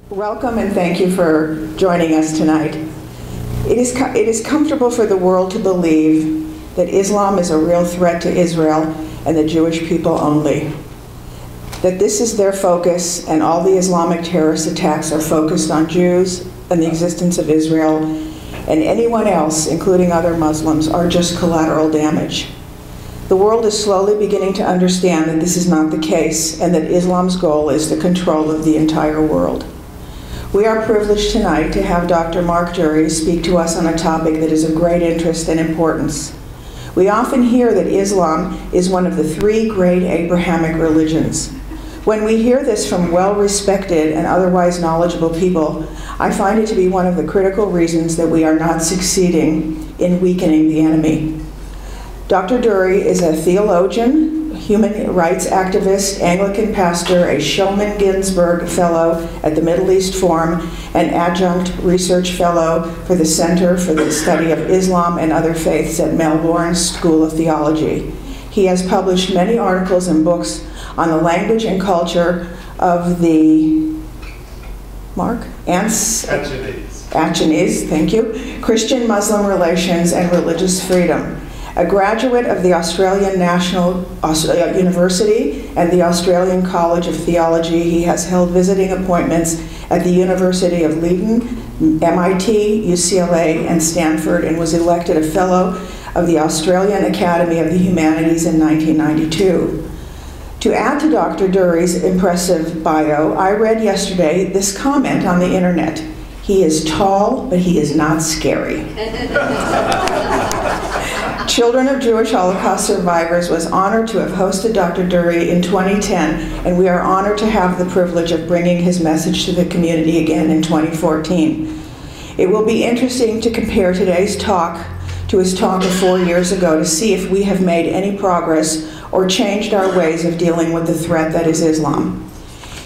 Welcome and thank you for joining us tonight. It is comfortable for the world to believe that Islam is a real threat to Israel and the Jewish people only. That this is their focus and all the Islamic terrorist attacks are focused on Jews and the existence of Israel, and anyone else, including other Muslims, are just collateral damage. The world is slowly beginning to understand that this is not the case and that Islam's goal is the control of the entire world. We are privileged tonight to have Dr. Mark Durie speak to us on a topic that is of great interest and importance. We often hear that Islam is one of the three great Abrahamic religions. When we hear this from well-respected and otherwise knowledgeable people, I find it to be one of the critical reasons that we are not succeeding in weakening the enemy. Dr. Durie is a theologian, human rights activist, Anglican pastor, a Shulman Ginsburg Fellow at the Middle East Forum, and adjunct research fellow for the Center for the Study of Islam and Other Faiths at Melbourne School of Theology. He has published many articles and books on the language and culture of the Achinese, thank you, Christian Muslim relations and religious freedom. A graduate of the Australian National University and the Australian College of Theology, he has held visiting appointments at the University of Leiden, MIT, UCLA, and Stanford, and was elected a Fellow of the Australian Academy of the Humanities in 1992. To add to Dr. Durie's impressive bio, I read yesterday this comment on the internet: "He is tall, but he is not scary." Children of Jewish Holocaust Survivors was honored to have hosted Dr. Durie in 2010, and we are honored to have the privilege of bringing his message to the community again in 2014. It will be interesting to compare today's talk to his talk of 4 years ago to see if we have made any progress or changed our ways of dealing with the threat that is Islam.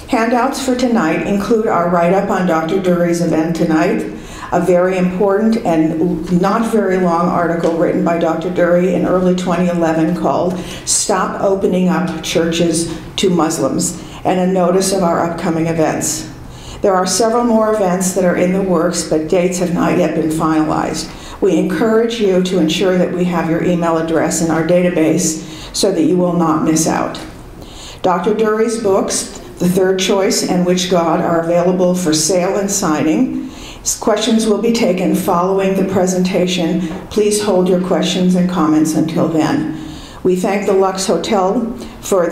Handouts for tonight include our write-up on Dr. Durie's event tonight, a very important and not very long article written by Dr. Durie in early 2011 called "Stop Opening Up Churches to Muslims," and a notice of our upcoming events. There are several more events that are in the works, but dates have not yet been finalized. We encourage you to ensure that we have your email address in our database so that you will not miss out. Dr. Durie's books, The Third Choice and Which God, are available for sale and signing. Questions will be taken following the presentation. Please hold your questions and comments until then. We thank the Luxe Hotel for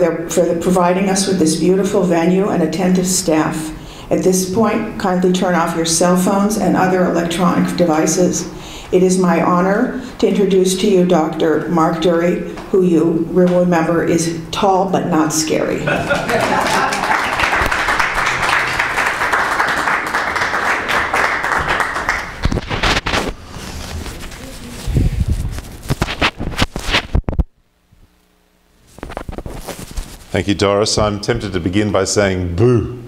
providing us with this beautiful venue and attentive staff. At this point, kindly turn off your cell phones and other electronic devices. It is my honor to introduce to you Dr. Mark Durie, who you will remember is tall but not scary. Thank you, Doris. I'm tempted to begin by saying boo.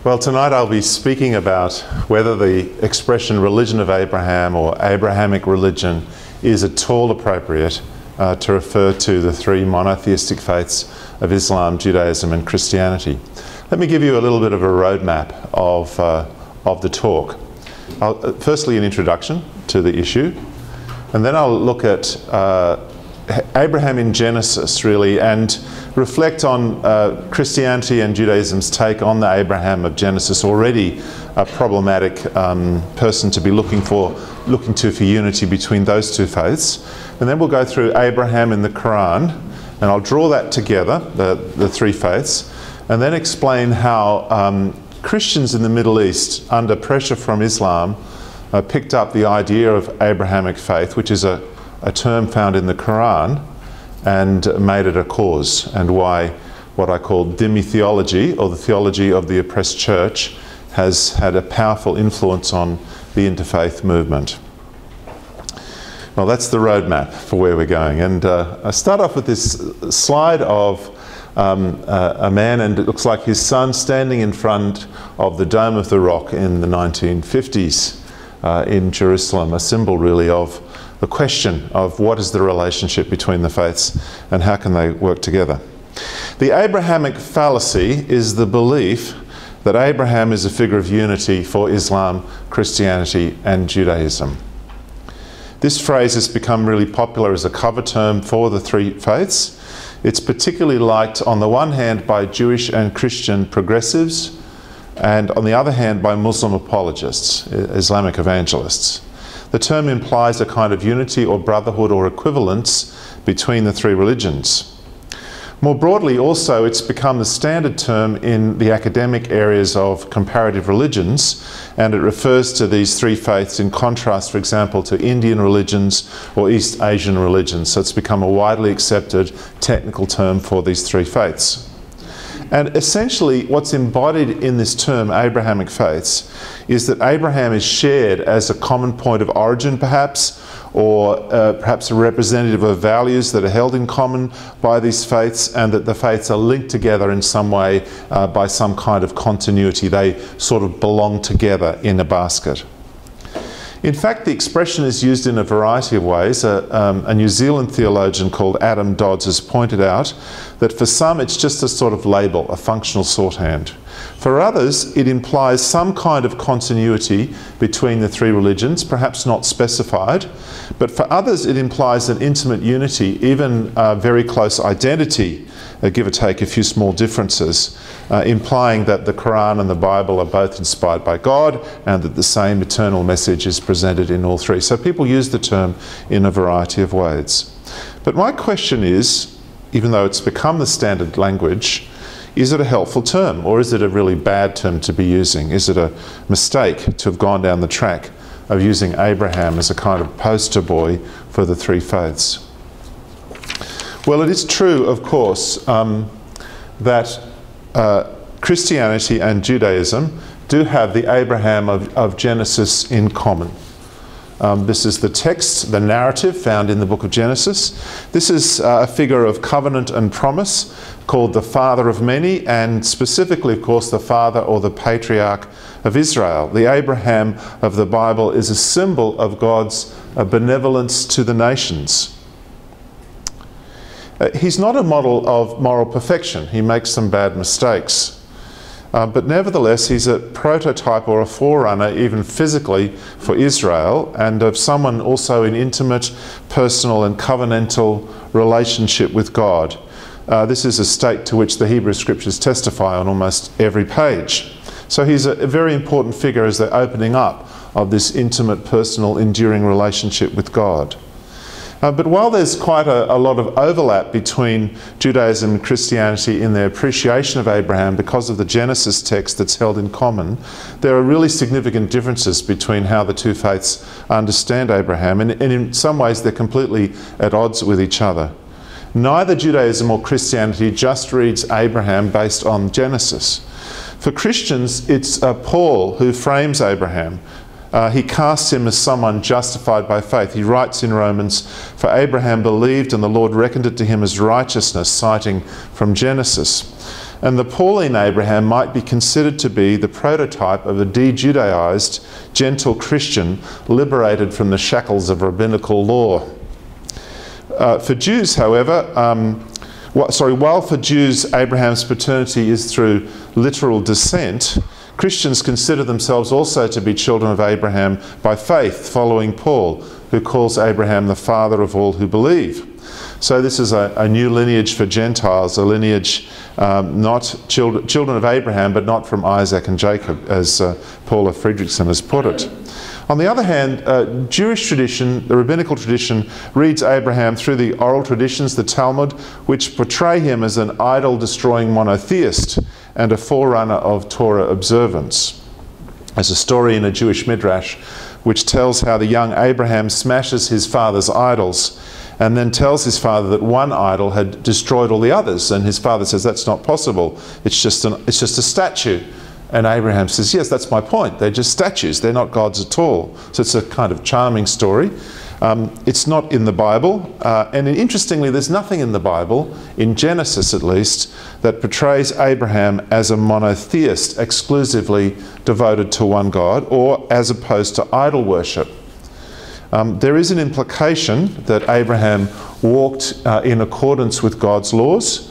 Well, tonight I'll be speaking about whether the expression religion of Abraham or Abrahamic religion is at all appropriate to refer to the three monotheistic faiths of Islam, Judaism and Christianity. Let me give you a little bit of a roadmap of the talk. Firstly, an introduction to the issue. And then I'll look at Abraham in Genesis, really, and reflect on Christianity and Judaism's take on the Abraham of Genesis, already a problematic person to be looking to for unity between those two faiths. And then we'll go through Abraham in the Quran, and I'll draw that together, the three faiths, and then explain how Christians in the Middle East, under pressure from Islam, picked up the idea of Abrahamic faith, which is a term found in the Quran, and made it a cause, and why what I call dhimmi theology, or the theology of the oppressed church, has had a powerful influence on the interfaith movement. Well, that's the roadmap for where we're going. And I start off with this slide of a man, and it looks like his son, standing in front of the Dome of the Rock in the 1950s. In Jerusalem, a symbol really of the question of what is the relationship between the faiths and how can they work together. The Abrahamic fallacy is the belief that Abraham is a figure of unity for Islam, Christianity, and Judaism. This phrase has become really popular as a cover term for the three faiths. It's particularly liked on the one hand by Jewish and Christian progressives, and on the other hand by Muslim apologists, Islamic evangelists. The term implies a kind of unity or brotherhood or equivalence between the three religions. More broadly also, it's become the standard term in the academic areas of comparative religions, and it refers to these three faiths in contrast, for example, to Indian religions or East Asian religions. So it's become a widely accepted technical term for these three faiths. And essentially what's embodied in this term, Abrahamic faiths, is that Abraham is shared as a common point of origin perhaps, or perhaps a representative of values that are held in common by these faiths, and that the faiths are linked together in some way by some kind of continuity. They sort of belong together in a basket. In fact, the expression is used in a variety of ways. A New Zealand theologian called Adam Dodds has pointed out that for some it's just a sort of label, a functional shorthand. For others, it implies some kind of continuity between the three religions, perhaps not specified, but for others it implies an intimate unity, even very close identity, give or take a few small differences, implying that the Quran and the Bible are both inspired by God and that the same eternal message is presented in all three. So people use the term in a variety of ways. But my question is, even though it's become the standard language, is it a helpful term, or is it a really bad term to be using? Is it a mistake to have gone down the track of using Abraham as a kind of poster boy for the three faiths? Well, it is true, of course, that Christianity and Judaism do have the Abraham of Genesis in common. This is the text, the narrative found in the book of Genesis. This is a figure of covenant and promise called the father of many, and specifically, of course, the father or the patriarch of Israel. The Abraham of the Bible is a symbol of God's benevolence to the nations. He's not a model of moral perfection. He makes some bad mistakes. But nevertheless, he's a prototype or a forerunner, even physically, for Israel, and of someone also in intimate, personal and covenantal relationship with God. This is a state to which the Hebrew Scriptures testify on almost every page. So he's a very important figure as they're opening up of this intimate, personal, enduring relationship with God. But while there's quite a lot of overlap between Judaism and Christianity in their appreciation of Abraham because of the Genesis text that's held in common, there are really significant differences between how the two faiths understand Abraham, and in some ways they're completely at odds with each other. Neither Judaism or Christianity just reads Abraham based on Genesis. For Christians, it's Paul who frames Abraham. He casts him as someone justified by faith. He writes in Romans, "For Abraham believed and the Lord reckoned it to him as righteousness," citing from Genesis. And the Pauline Abraham might be considered to be the prototype of a de-Judaized, gentle Christian liberated from the shackles of rabbinical law. For Jews, however, while for Jews Abraham's paternity is through literal descent, Christians consider themselves also to be children of Abraham by faith, following Paul, who calls Abraham the father of all who believe. So this is a new lineage for Gentiles, a lineage not children of Abraham, but not from Isaac and Jacob, as Paula Fredrickson has put it. On the other hand, Jewish tradition, the rabbinical tradition, reads Abraham through the oral traditions, the Talmud, which portray him as an idol-destroying monotheist and a forerunner of Torah observance. There's a story in a Jewish midrash which tells how the young Abraham smashes his father's idols and then tells his father that one idol had destroyed all the others, and his father says, "That's not possible, it's just a statue." And Abraham says, "Yes, that's my point. They're just statues. They're not gods at all." So it's a kind of charming story. It's not in the Bible. And interestingly, there's nothing in the Bible, in Genesis at least, that portrays Abraham as a monotheist, exclusively devoted to one God, or as opposed to idol worship. There is an implication that Abraham walked in accordance with God's laws.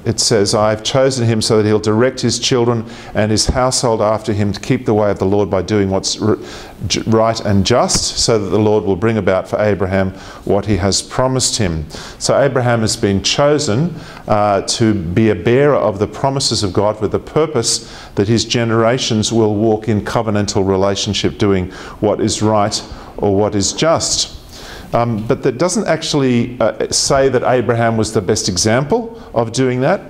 it says, "I've chosen him so that he'll direct his children and his household after him to keep the way of the Lord by doing what's right and just, so that the Lord will bring about for Abraham what he has promised him." So Abraham has been chosen to be a bearer of the promises of God, with the purpose that his generations will walk in covenantal relationship, doing what is right or what is just. But that doesn't actually say that Abraham was the best example of doing that,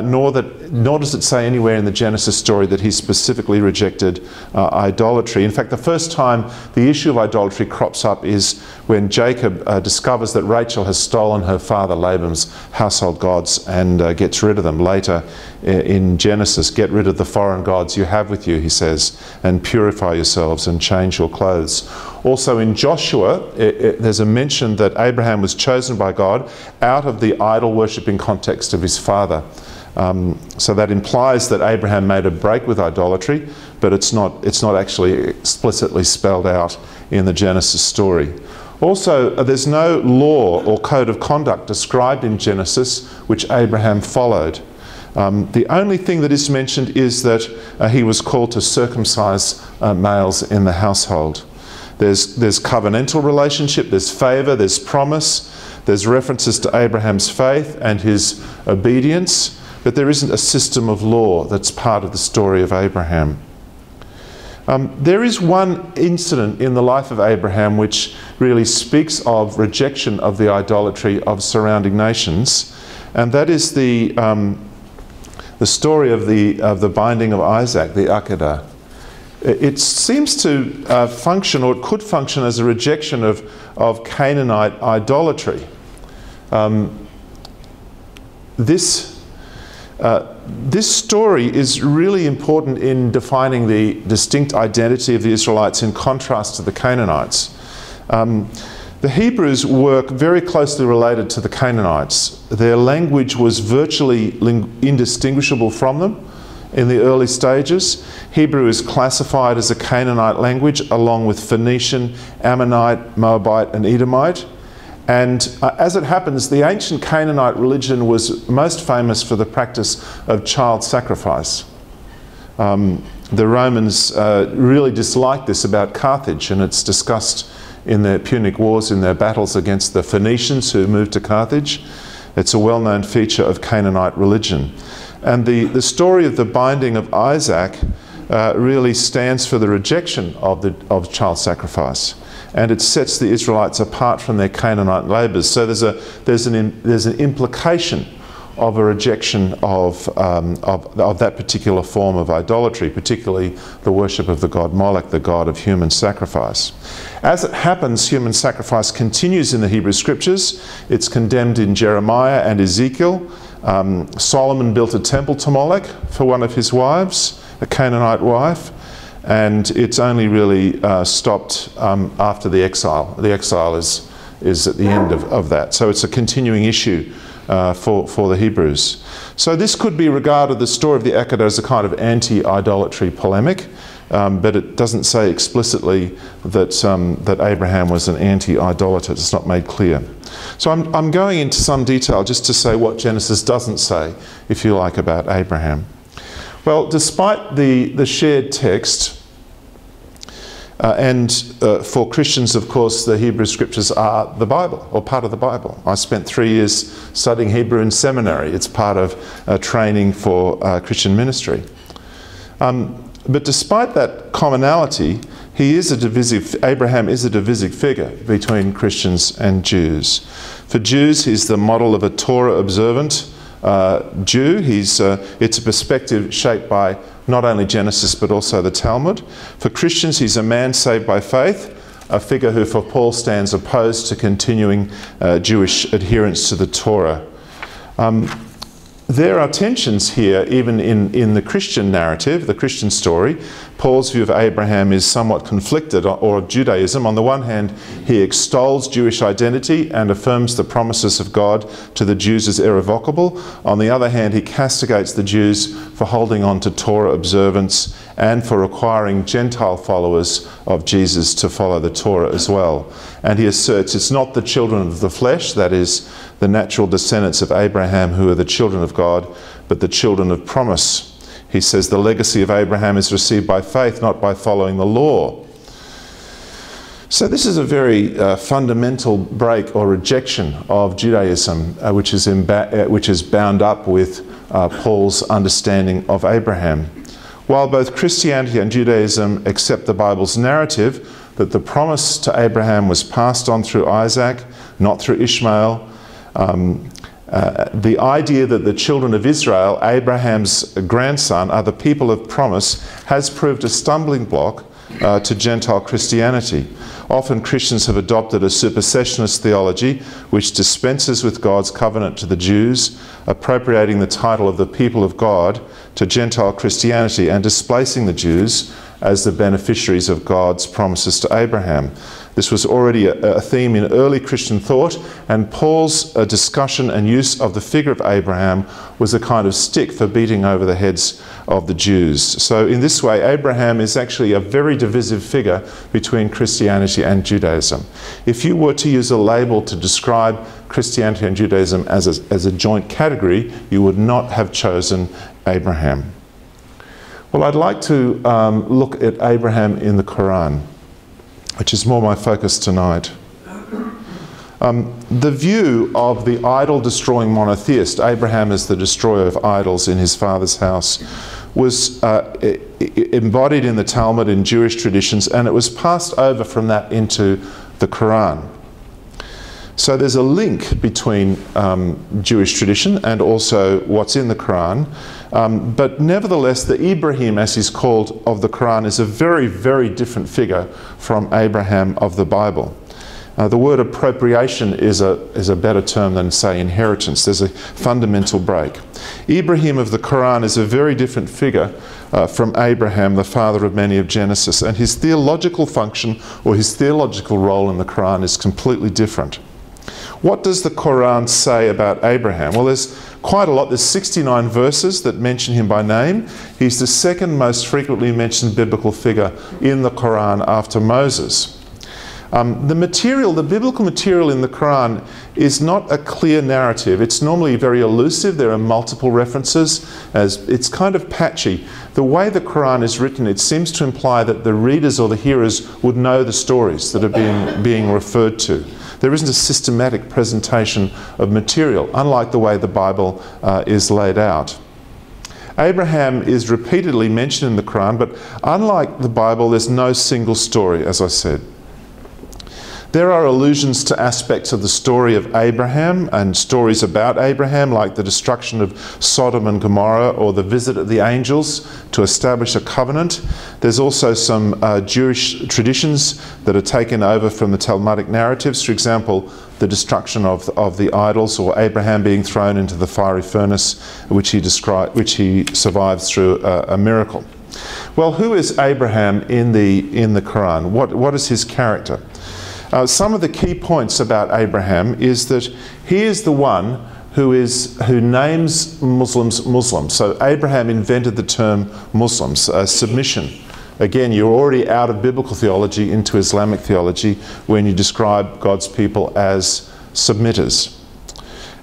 nor does it say anywhere in the Genesis story that he specifically rejected idolatry. In fact, the first time the issue of idolatry crops up is when Jacob discovers that Rachel has stolen her father Laban's household gods and gets rid of them. Later in Genesis, "Get rid of the foreign gods you have with you," he says, "and purify yourselves and change your clothes." Also in Joshua, there's a mention that Abraham was chosen by God out of the idol-worshipping context of his father. So that implies that Abraham made a break with idolatry, but it's not actually explicitly spelled out in the Genesis story. Also, there's no law or code of conduct described in Genesis which Abraham followed. The only thing that is mentioned is that he was called to circumcise males in the household. There's covenantal relationship, there's favour, there's promise, there's references to Abraham's faith and his obedience, but there isn't a system of law that's part of the story of Abraham. There is one incident in the life of Abraham which really speaks of rejection of the idolatry of surrounding nations, and that is the story of the binding of Isaac, the Akedah. It seems to function, or it could function, as a rejection of Canaanite idolatry. This story is really important in defining the distinct identity of the Israelites in contrast to the Canaanites. The Hebrews were very closely related to the Canaanites. Their language was virtually indistinguishable from them in the early stages. Hebrew is classified as a Canaanite language along with Phoenician, Ammonite, Moabite and Edomite. And as it happens, the ancient Canaanite religion was most famous for the practice of child sacrifice. The Romans really disliked this about Carthage, and it's discussed in their Punic Wars, in their battles against the Phoenicians who moved to Carthage. It's a well-known feature of Canaanite religion. And the story of the binding of Isaac really stands for the rejection of child sacrifice, and it sets the Israelites apart from their Canaanite neighbours. So there's an implication of a rejection of that particular form of idolatry, particularly the worship of the god Moloch, the god of human sacrifice. As it happens, human sacrifice continues in the Hebrew Scriptures. It's condemned in Jeremiah and Ezekiel. Solomon built a temple to Moloch for one of his wives, a Canaanite wife, and it's only really stopped after the exile. The exile is at the end of that. So it's a continuing issue for the Hebrews. So this could be regarded, the story of the Akedah, as a kind of anti-idolatry polemic, but it doesn't say explicitly that Abraham was an anti-idolater. It's not made clear. So I'm going into some detail just to say what Genesis doesn't say, if you like, about Abraham. Well, despite the shared text, and for Christians, of course, the Hebrew Scriptures are the Bible, or part of the Bible. I spent 3 years studying Hebrew in seminary. It's part of training for Christian ministry. But despite that commonality, Abraham is a divisive figure between Christians and Jews. For Jews, he's the model of a Torah-observant Jew. It's a perspective shaped by not only Genesis but also the Talmud. For Christians, he's a man saved by faith, a figure who for Paul stands opposed to continuing Jewish adherence to the Torah. There are tensions here even in the Christian narrative, the Christian story, Paul's view of Abraham is somewhat conflicted, or of Judaism. On the one hand, he extols Jewish identity and affirms the promises of God to the Jews as irrevocable. On the other hand, he castigates the Jews for holding on to Torah observance and for requiring Gentile followers of Jesus to follow the Torah as well. And he asserts it's not the children of the flesh, that is, the natural descendants of Abraham, who are the children of God, but the children of promise. He says the legacy of Abraham is received by faith, not by following the law. So this is a very fundamental break or rejection of Judaism, which is bound up with Paul's understanding of Abraham. While both Christianity and Judaism accept the Bible's narrative that the promise to Abraham was passed on through Isaac, not through Ishmael, the idea that the children of Israel, Abraham's grandson, are the people of promise has proved a stumbling block to Gentile Christianity. Often Christians have adopted a supersessionist theology which dispenses with God's covenant to the Jews, appropriating the title of the people of God to Gentile Christianity and displacing the Jews as the beneficiaries of God's promises to Abraham. This was already a theme in early Christian thought, and Paul's discussion and use of the figure of Abraham was a kind of stick for beating over the heads of the Jews. So in this way, Abraham is actually a very divisive figure between Christianity and Judaism. If you were to use a label to describe Christianity and Judaism as a joint category, you would not have chosen Abraham. Well, I'd like to look at Abraham in the Quran, which is more my focus tonight. The view of the idol-destroying monotheist, Abraham as the destroyer of idols in his father's house, was embodied in the Talmud in Jewish traditions, and it was passed over from that into the Quran. So there's a link between Jewish tradition and also what's in the Quran. But nevertheless, the Ibrahim, as he's called, of the Quran is a very, very different figure from Abraham of the Bible. The word appropriation is a better term than, say, inheritance. There's a fundamental break. Ibrahim of the Quran is a very different figure from Abraham, the father of many of Genesis, and his theological function or his theological role in the Quran is completely different. What does the Quran say about Abraham? Well, there's quite a lot. There's 69 verses that mention him by name. He's the second most frequently mentioned biblical figure in the Quran after Moses. The biblical material in the Quran is not a clear narrative. It's normally very elusive. There are multiple references. It's kind of patchy. The way the Quran is written, it seems to imply that the readers or the hearers would know the stories that are being referred to. There isn't a systematic presentation of material, unlike the way the Bible is laid out. Abraham is repeatedly mentioned in the Quran, but unlike the Bible, there's no single story, as I said. There are allusions to aspects of the story of Abraham and stories about Abraham, like the destruction of Sodom and Gomorrah or the visit of the angels to establish a covenant. There's also some Jewish traditions that are taken over from the Talmudic narratives. For example, the destruction of the idols, or Abraham being thrown into the fiery furnace, which he survives through a miracle. Well, who is Abraham in the Quran? What is his character? Some of the key points about Abraham is that he is the one who names Muslims Muslims. So Abraham invented the term Muslims, submission. Again, you're already out of biblical theology into Islamic theology when you describe God's people as submitters.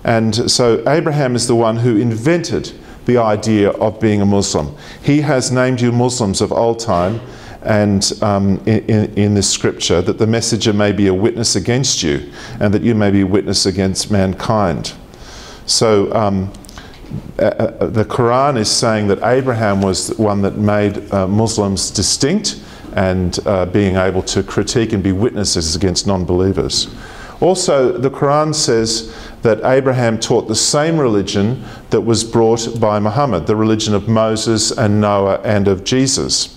And so Abraham is the one who invented the idea of being a Muslim. He has named you Muslims of old time, and in this scripture, that the messenger may be a witness against you, and that you may be a witness against mankind. So the Quran is saying that Abraham was the one that made Muslims distinct and being able to critique and be witnesses against non-believers. Also, the Quran says that Abraham taught the same religion that was brought by Muhammad, the religion of Moses and Noah and of Jesus.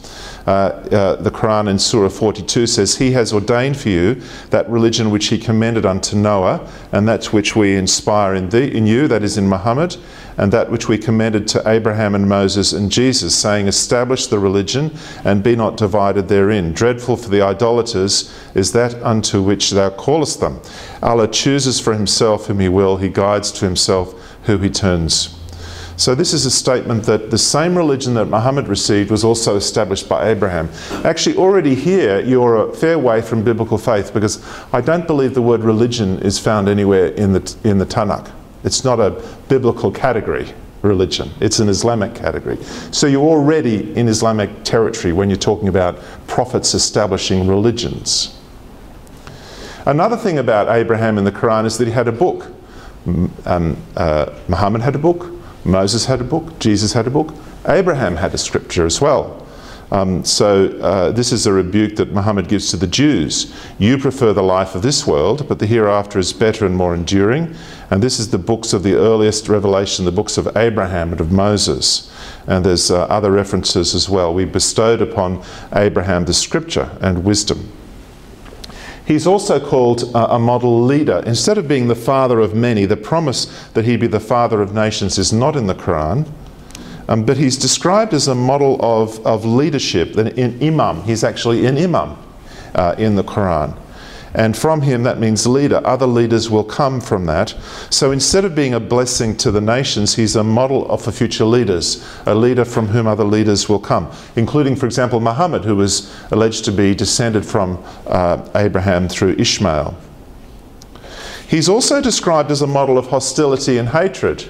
the Quran in Surah 42 says, "He has ordained for you that religion which he commended unto Noah, and that which we inspire in you, that is in Muhammad, and that which we commended to Abraham and Moses and Jesus, saying, establish the religion and be not divided therein. Dreadful for the idolaters is that unto which thou callest them. Allah chooses for himself whom he will, he guides to himself who he turns." So this is a statement that the same religion that Muhammad received was also established by Abraham. Actually, already here, you're a fair way from biblical faith, because I don't believe the word religion is found anywhere in the Tanakh. It's not a biblical category, religion. It's an Islamic category. So you're already in Islamic territory when you're talking about prophets establishing religions. Another thing about Abraham in the Quran is that he had a book. Muhammad had a book. Moses had a book, Jesus had a book, Abraham had a scripture as well. This is a rebuke that Muhammad gives to the Jews. You prefer the life of this world, but the hereafter is better and more enduring. And this is the books of the earliest revelation, the books of Abraham and of Moses. And there's other references as well. We bestowed upon Abraham the scripture and wisdom. He's also called a model leader. Instead of being the father of many, the promise that he'd be the father of nations is not in the Quran, but he's described as a model of leadership, an imam. He's actually an imam in the Quran. And from him, that means leader. Other leaders will come from that. So instead of being a blessing to the nations, he's a model for future leaders, a leader from whom other leaders will come, including, for example, Muhammad, who was alleged to be descended from Abraham through Ishmael. He's also described as a model of hostility and hatred.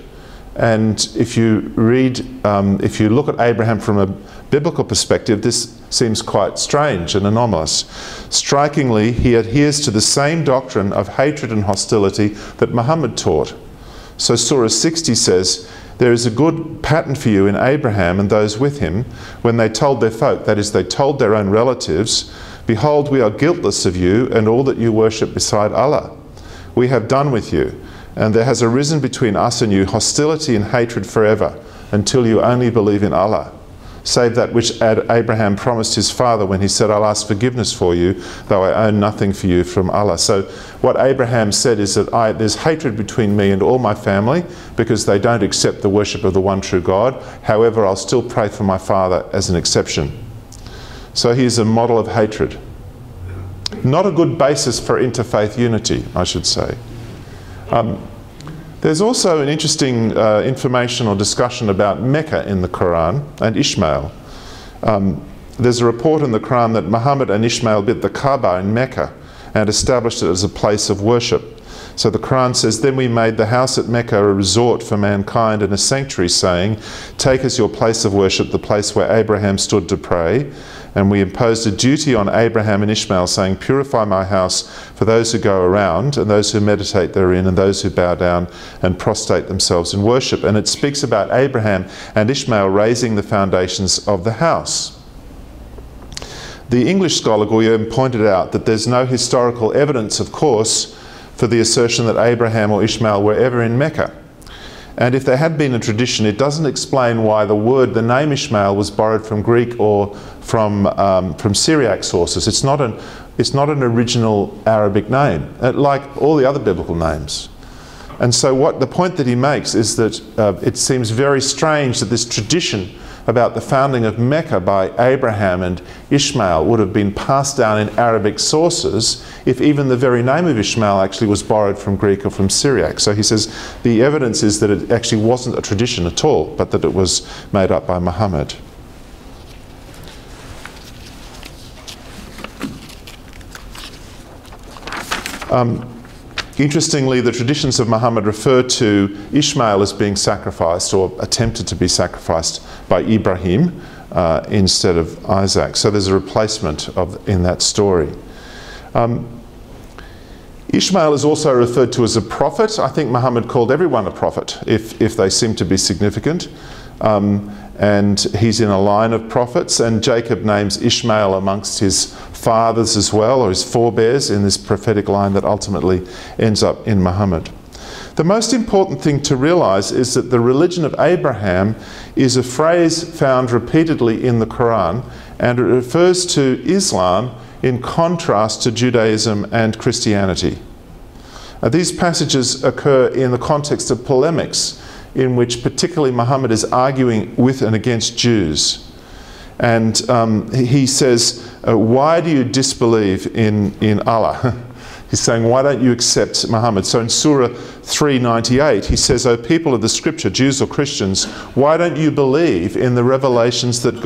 And if you read, if you look at Abraham from a biblical perspective, this seems quite strange and anomalous. Strikingly, he adheres to the same doctrine of hatred and hostility that Muhammad taught. So Surah 60 says, "There is a good pattern for you in Abraham and those with him, when they told their folk," that is, they told their own relatives, "Behold, we are guiltless of you and all that you worship beside Allah. We have done with you, and there has arisen between us and you hostility and hatred forever, until you only believe in Allah, save that which Abraham promised his father when he said, I'll ask forgiveness for you, though I own nothing for you from Allah." So what Abraham said is that there's hatred between me and all my family because they don't accept the worship of the one true God. However, I'll still pray for my father as an exception. So he is a model of hatred. Not a good basis for interfaith unity, I should say. There's also an interesting information or discussion about Mecca in the Quran and Ishmael. There's a report in the Quran that Muhammad and Ishmael built the Kaaba in Mecca and established it as a place of worship. So the Quran says, "Then we made the house at Mecca a resort for mankind and a sanctuary, saying, take as your place of worship the place where Abraham stood to pray. And we imposed a duty on Abraham and Ishmael, saying, purify my house for those who go around, and those who meditate therein, and those who bow down and prostrate themselves in worship." And it speaks about Abraham and Ishmael raising the foundations of the house. The English scholar Youakim pointed out that there's no historical evidence, of course, for the assertion that Abraham or Ishmael were ever in Mecca. And if there had been a tradition, it doesn't explain why the name Ishmael was borrowed from Greek or from Syriac sources. It's not an original Arabic name, like all the other biblical names. And so the point that he makes is that it seems very strange that this tradition about the founding of Mecca by Abraham and Ishmael would have been passed down in Arabic sources if even the very name of Ishmael actually was borrowed from Greek or from Syriac. So he says the evidence is that it actually wasn't a tradition at all, but that it was made up by Muhammad. Interestingly, the traditions of Muhammad refer to Ishmael as being sacrificed or attempted to be sacrificed by Ibrahim instead of Isaac. So there's a replacement in that story. Ishmael is also referred to as a prophet. I think Muhammad called everyone a prophet if they seem to be significant. And he's in a line of prophets, and Jacob names Ishmael amongst his fathers as well, or his forebears, in this prophetic line that ultimately ends up in Muhammad. The most important thing to realize is that the religion of Abraham is a phrase found repeatedly in the Quran, and it refers to Islam in contrast to Judaism and Christianity. These passages occur in the context of polemics in which particularly Muhammad is arguing with and against Jews. And he says, why do you disbelieve in Allah? He's saying, why don't you accept Muhammad? So in Surah 398, he says, O people of the scripture, Jews or Christians, why don't you believe in the revelations that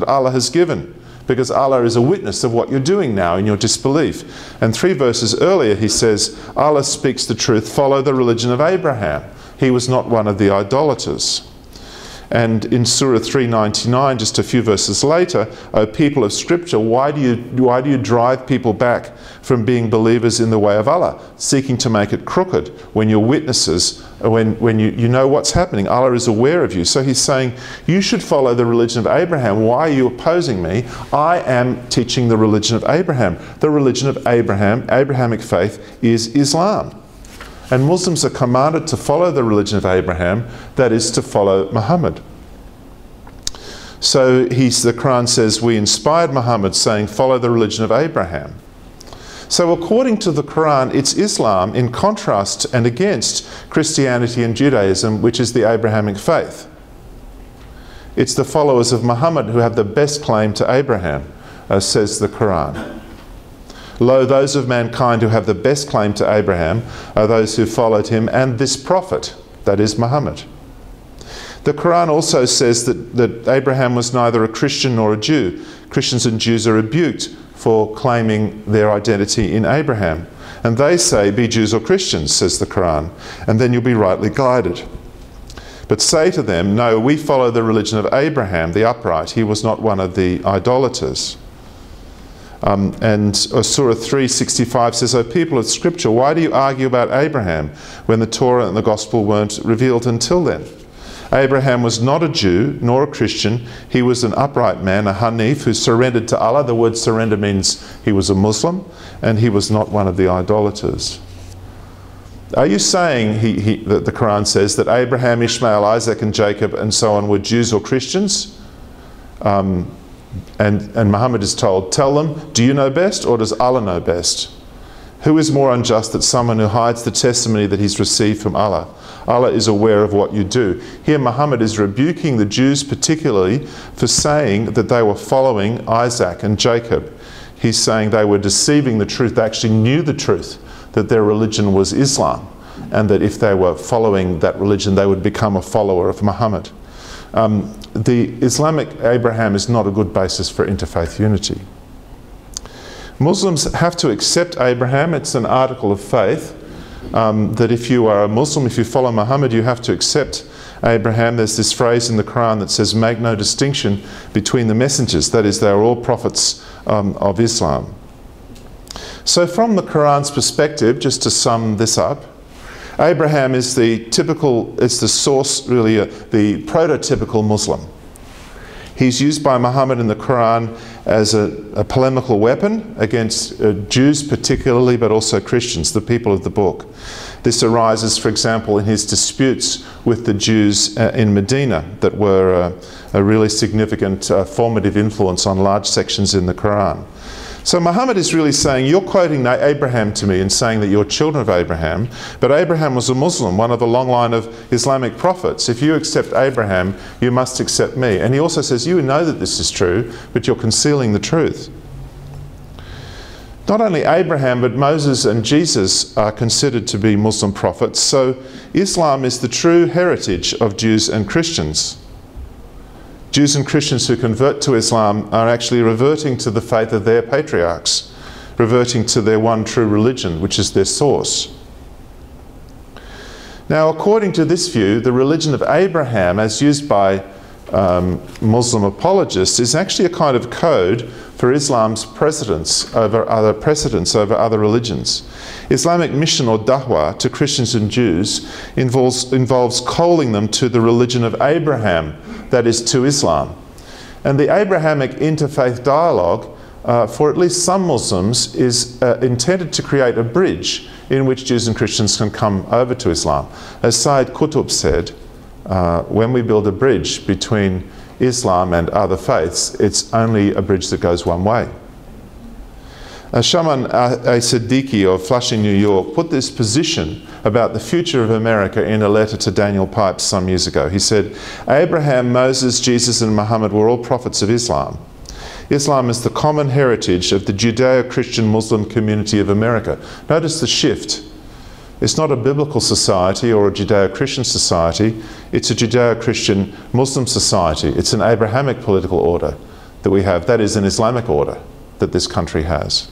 Allah has given? Because Allah is a witness of what you're doing now in your disbelief. And 3 verses earlier, he says, Allah speaks the truth, follow the religion of Abraham. He was not one of the idolaters. And in Surah 399, just a few verses later, O people of Scripture, why do you drive people back from being believers in the way of Allah, seeking to make it crooked when you're witnesses, when you know what's happening? Allah is aware of you. So he's saying, you should follow the religion of Abraham. Why are you opposing me? I am teaching the religion of Abraham. The religion of Abraham, Abrahamic faith, is Islam. And Muslims are commanded to follow the religion of Abraham, that is to follow Muhammad. So the Quran says, we inspired Muhammad saying, follow the religion of Abraham. So according to the Quran, it's Islam in contrast and against Christianity and Judaism, which is the Abrahamic faith. It's the followers of Muhammad who have the best claim to Abraham, says the Quran. Lo, those of mankind who have the best claim to Abraham are those who followed him and this prophet, that is Muhammad. The Quran also says that Abraham was neither a Christian nor a Jew. Christians and Jews are rebuked for claiming their identity in Abraham. And they say, be Jews or Christians, says the Quran, and then you'll be rightly guided. But say to them, no, we follow the religion of Abraham, the upright. He was not one of the idolaters. And Surah 365 says, O people of Scripture, why do you argue about Abraham when the Torah and the Gospel weren't revealed until then? Abraham was not a Jew nor a Christian. He was an upright man, a Hanif, who surrendered to Allah. The word surrender means he was a Muslim, and he was not one of the idolaters. Are you saying, that the Quran says, that Abraham, Ishmael, Isaac and Jacob and so on were Jews or Christians? And Muhammad is told, tell them, do you know best or does Allah know best? Who is more unjust than someone who hides the testimony that he's received from Allah? Allah is aware of what you do. Here Muhammad is rebuking the Jews particularly for saying that they were following Isaac and Jacob. He's saying they were deceiving the truth. They actually knew the truth, that their religion was Islam, and that if they were following that religion they would become a follower of Muhammad. The Islamic Abraham is not a good basis for interfaith unity. Muslims have to accept Abraham. It's an article of faith, that if you are a Muslim, if you follow Muhammad, you have to accept Abraham. There's this phrase in the Quran that says, make no distinction between the messengers. That is, they are all prophets of Islam. So from the Quran's perspective, just to sum this up, Abraham is the typical, it's the source, really, the prototypical Muslim. He's used by Muhammad in the Quran as a polemical weapon against Jews particularly, but also Christians, the people of the book. This arises, for example, in his disputes with the Jews in Medina that were a really significant formative influence on large sections in the Quran. So Muhammad is really saying, you're quoting Abraham to me and saying that you're children of Abraham, but Abraham was a Muslim, one of the long line of Islamic prophets. If you accept Abraham, you must accept me. And he also says, you know that this is true, but you're concealing the truth. Not only Abraham, but Moses and Jesus are considered to be Muslim prophets. So Islam is the true heritage of Jews and Christians. Jews and Christians who convert to Islam are actually reverting to the faith of their patriarchs, reverting to their one true religion, which is their source. Now, according to this view, the religion of Abraham, as used by Muslim apologists, is actually a kind of code for Islam's precedence over other religions. Islamic mission or da'wah to Christians and Jews involves calling them to the religion of Abraham, that is, to Islam. And the Abrahamic interfaith dialogue, for at least some Muslims, is intended to create a bridge in which Jews and Christians can come over to Islam. As Sayyid Qutb said, when we build a bridge between Islam and other faiths, it's only a bridge that goes one way. Shaman A-Siddiqui of Flushing, New York, put this position about the future of America in a letter to Daniel Pipes some years ago. He said, Abraham, Moses, Jesus and Muhammad were all prophets of Islam. Islam is the common heritage of the Judeo-Christian Muslim community of America. Notice the shift. It's not a biblical society or a Judeo-Christian society. It's a Judeo-Christian Muslim society. It's an Abrahamic political order that we have. That is an Islamic order that this country has.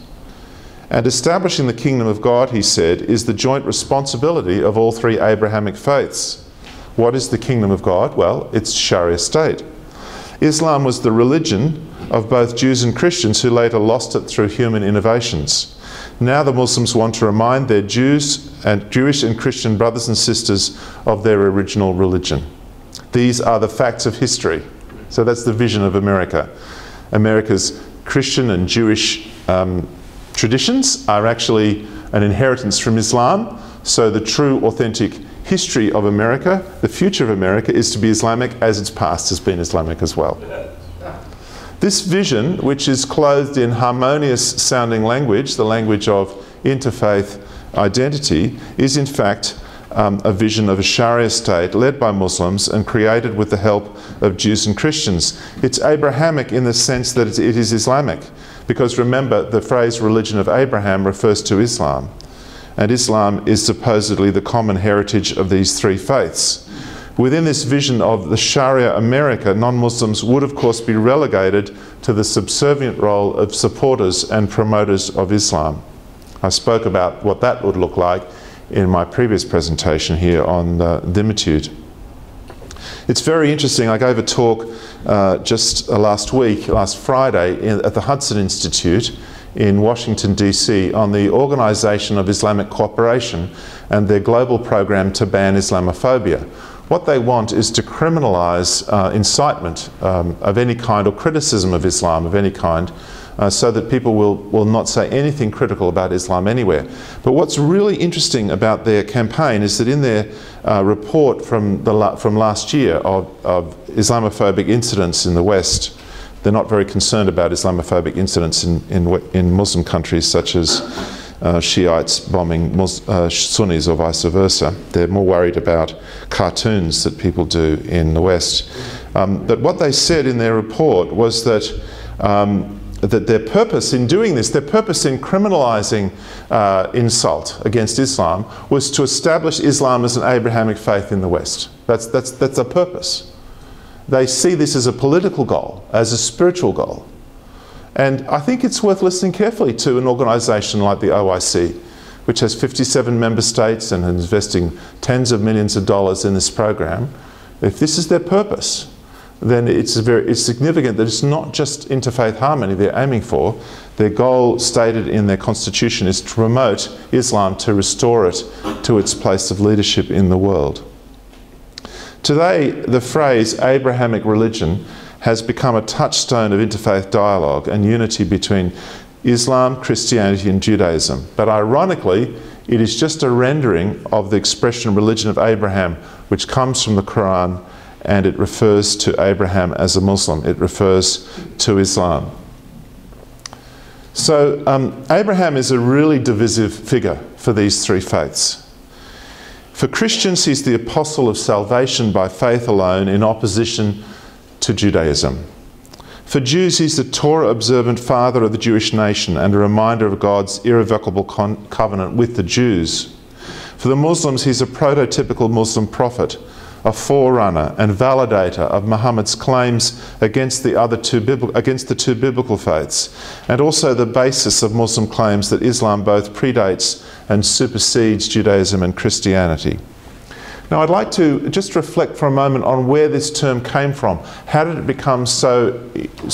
And establishing the kingdom of God, he said, is the joint responsibility of all three Abrahamic faiths. What is the kingdom of God? Well, it's Sharia state. Islam was the religion of both Jews and Christians who later lost it through human innovations. Now the Muslims want to remind their Jewish and Christian brothers and sisters of their original religion. These are the facts of history. So that's the vision of America. America's Christian and Jewish traditions are actually an inheritance from Islam. So the true, authentic history of America, the future of America, is to be Islamic as its past has been Islamic as well. This vision, which is clothed in harmonious sounding language, the language of interfaith identity, is in fact a vision of a Sharia state led by Muslims and created with the help of Jews and Christians. It's Abrahamic in the sense that it is Islamic, because remember, the phrase religion of Abraham refers to Islam, and Islam is supposedly the common heritage of these three faiths. Within this vision of the Sharia America, non-Muslims would of course be relegated to the subservient role of supporters and promoters of Islam. I spoke about what that would look like in my previous presentation here on the dimitude. It's very interesting. I gave a talk just last Friday at the Hudson Institute in Washington, D.C. on the Organization of Islamic Cooperation and their global program to ban Islamophobia. What they want is to criminalize incitement of any kind or criticism of Islam of any kind, so that people will not say anything critical about Islam anywhere. But what's really interesting about their campaign is that in their report from last year of Islamophobic incidents in the West, they're not very concerned about Islamophobic incidents in Muslim countries such as Shiites bombing Sunnis or vice versa. They're more worried about cartoons that people do in the West. But what they said in their report was that that their purpose in doing this, their purpose in criminalizing insult against Islam, was to establish Islam as an Abrahamic faith in the West. That's their purpose. They see this as a political goal, as a spiritual goal. And I think it's worth listening carefully to an organisation like the OIC, which has 57 member states and is investing tens of millions of dollars in this program. If this is their purpose, then it's significant that it's not just interfaith harmony they're aiming for. Their goal stated in their constitution is to promote Islam, to restore it to its place of leadership in the world. Today, the phrase Abrahamic religion has become a touchstone of interfaith dialogue and unity between Islam, Christianity and Judaism. But ironically, it is just a rendering of the expression religion of Abraham, which comes from the Quran, and it refers to Abraham as a Muslim. It refers to Islam. So Abraham is a really divisive figure for these three faiths. For Christians, he's the apostle of salvation by faith alone in opposition to Judaism. For Jews, he's the Torah-observant father of the Jewish nation and a reminder of God's irrevocable covenant with the Jews. For the Muslims, he's a proto-typical Muslim prophet, a forerunner and validator of Muhammad's claims against the two biblical faiths, and also the basis of Muslim claims that Islam both predates and supersedes Judaism and Christianity. Now I'd like to just reflect for a moment on where this term came from. How did it become so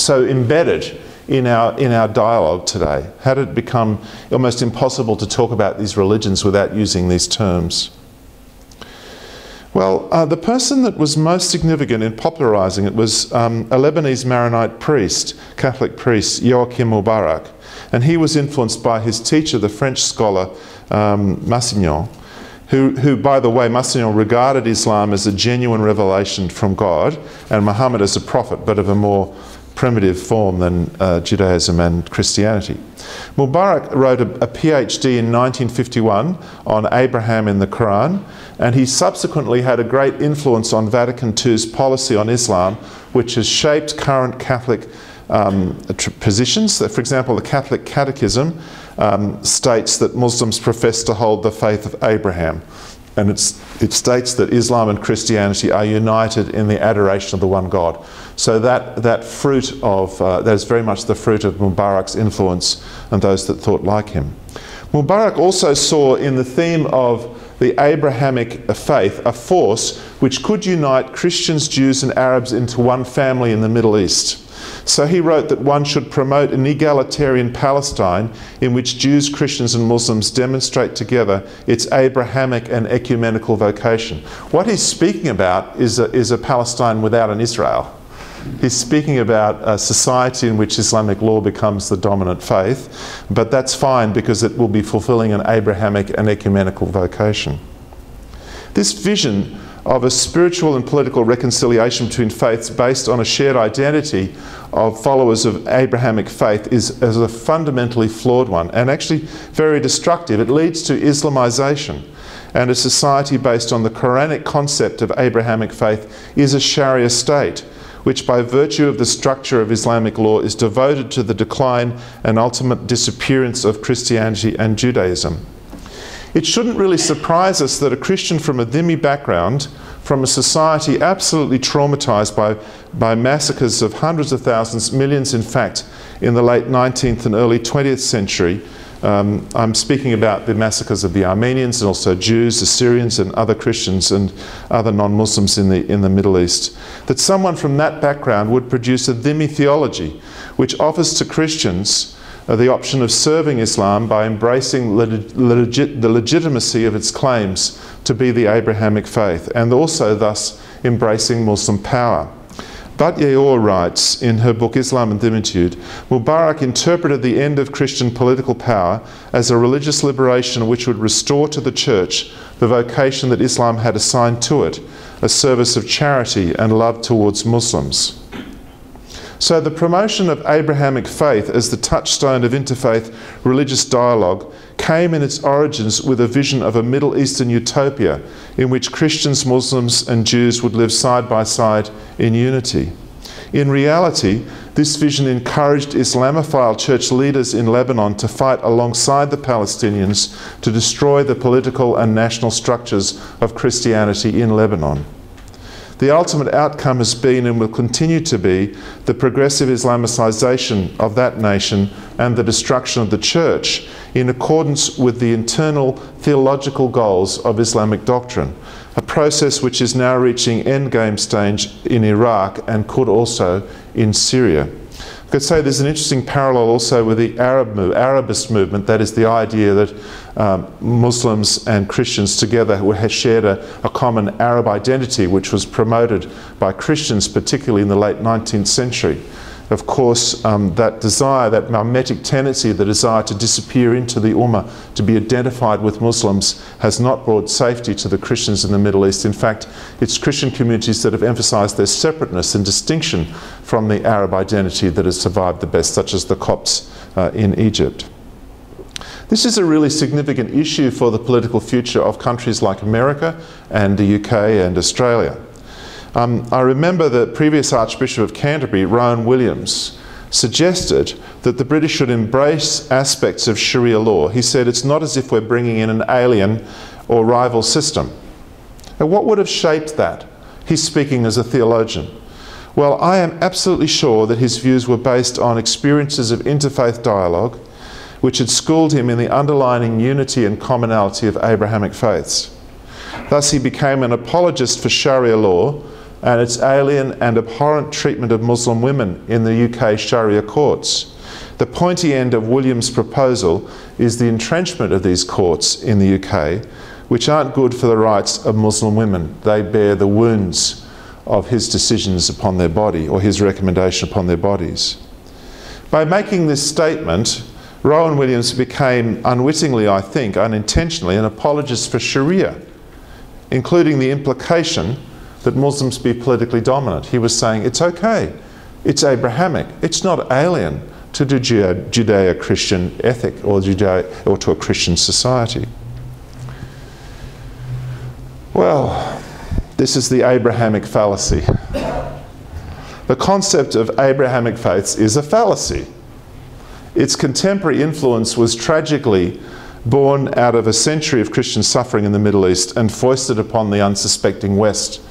embedded in our dialogue today? How did it become almost impossible to talk about these religions without using these terms? Well, the person that was most significant in popularising it was a Lebanese Maronite priest, Catholic priest, Youakim Moubarak, and he was influenced by his teacher, the French scholar Massignon. who, by the way, Monsignor regarded Islam as a genuine revelation from God and Muhammad as a prophet, but of a more primitive form than Judaism and Christianity. Moubarak wrote a PhD in 1951 on Abraham in the Quran, and he subsequently had a great influence on Vatican II's policy on Islam, which has shaped current Catholic positions. For example, the Catholic Catechism states that Muslims profess to hold the faith of Abraham, and it states that Islam and Christianity are united in the adoration of the one God. So that fruit of, that is very much the fruit of Moubarak's influence and those that thought like him. Moubarak also saw in the theme of the Abrahamic faith a force which could unite Christians, Jews and Arabs into one family in the Middle East. So he wrote that one should promote an egalitarian Palestine in which Jews, Christians and Muslims demonstrate together its Abrahamic and ecumenical vocation. What he's speaking about is a Palestine without an Israel. He's speaking about a society in which Islamic law becomes the dominant faith, but that's fine because it will be fulfilling an Abrahamic and ecumenical vocation. This vision of a spiritual and political reconciliation between faiths based on a shared identity of followers of Abrahamic faith is a fundamentally flawed one, and actually very destructive. It leads to Islamization, and a society based on the Quranic concept of Abrahamic faith is a Sharia state, which by virtue of the structure of Islamic law is devoted to the decline and ultimate disappearance of Christianity and Judaism. It shouldn't really surprise us that a Christian from a dhimmi background, from a society absolutely traumatized by massacres of hundreds of thousands, millions in fact, in the late 19th and early 20th century. I'm speaking about the massacres of the Armenians and also Jews, Assyrians and other Christians and other non-Muslims in the Middle East. That someone from that background would produce a dhimmi theology which offers to Christians the option of serving Islam by embracing the legitimacy of its claims to be the Abrahamic faith, and also thus embracing Muslim power. Bat Yaor writes in her book Islam and Dhimmitude, Moubarak interpreted the end of Christian political power as a religious liberation which would restore to the Church the vocation that Islam had assigned to it, a service of charity and love towards Muslims. So the promotion of Abrahamic faith as the touchstone of interfaith religious dialogue came in its origins with a vision of a Middle Eastern utopia in which Christians, Muslims and Jews would live side by side in unity. In reality, this vision encouraged Islamophile church leaders in Lebanon to fight alongside the Palestinians to destroy the political and national structures of Christianity in Lebanon. The ultimate outcome has been and will continue to be the progressive Islamicization of that nation and the destruction of the Church in accordance with the internal theological goals of Islamic doctrine, a process which is now reaching endgame stage in Iraq and could also in Syria. I could say there's an interesting parallel also with the Arabist movement, that is the idea that Muslims and Christians together had shared a common Arab identity, which was promoted by Christians, particularly in the late 19th century. Of course, that desire, that mimetic tendency, the desire to disappear into the Ummah, to be identified with Muslims, has not brought safety to the Christians in the Middle East. In fact, it's Christian communities that have emphasized their separateness and distinction from the Arab identity that has survived the best, such as the Copts in Egypt. This is a really significant issue for the political future of countries like America and the UK and Australia. I remember the previous Archbishop of Canterbury, Rowan Williams, suggested that the British should embrace aspects of Sharia law. He said, it's not as if we're bringing in an alien or rival system. And what would have shaped that? He's speaking as a theologian. Well, I am absolutely sure that his views were based on experiences of interfaith dialogue, which had schooled him in the underlying unity and commonality of Abrahamic faiths. Thus, he became an apologist for Sharia law and its alien and abhorrent treatment of Muslim women in the UK Sharia courts. The pointy end of Williams' proposal is the entrenchment of these courts in the UK, which aren't good for the rights of Muslim women. They bear the wounds of his decisions upon their body, or his recommendation upon their bodies. By making this statement, Rowan Williams became, unwittingly I think, unintentionally, an apologist for Sharia, including the implication that Muslims be politically dominant. He was saying, it's okay, it's Abrahamic, it's not alien to the Judeo-Christian ethic or to a Christian society. Well, this is the Abrahamic fallacy. The concept of Abrahamic faiths is a fallacy. Its contemporary influence was tragically born out of a century of Christian suffering in the Middle East and foisted upon the unsuspecting West.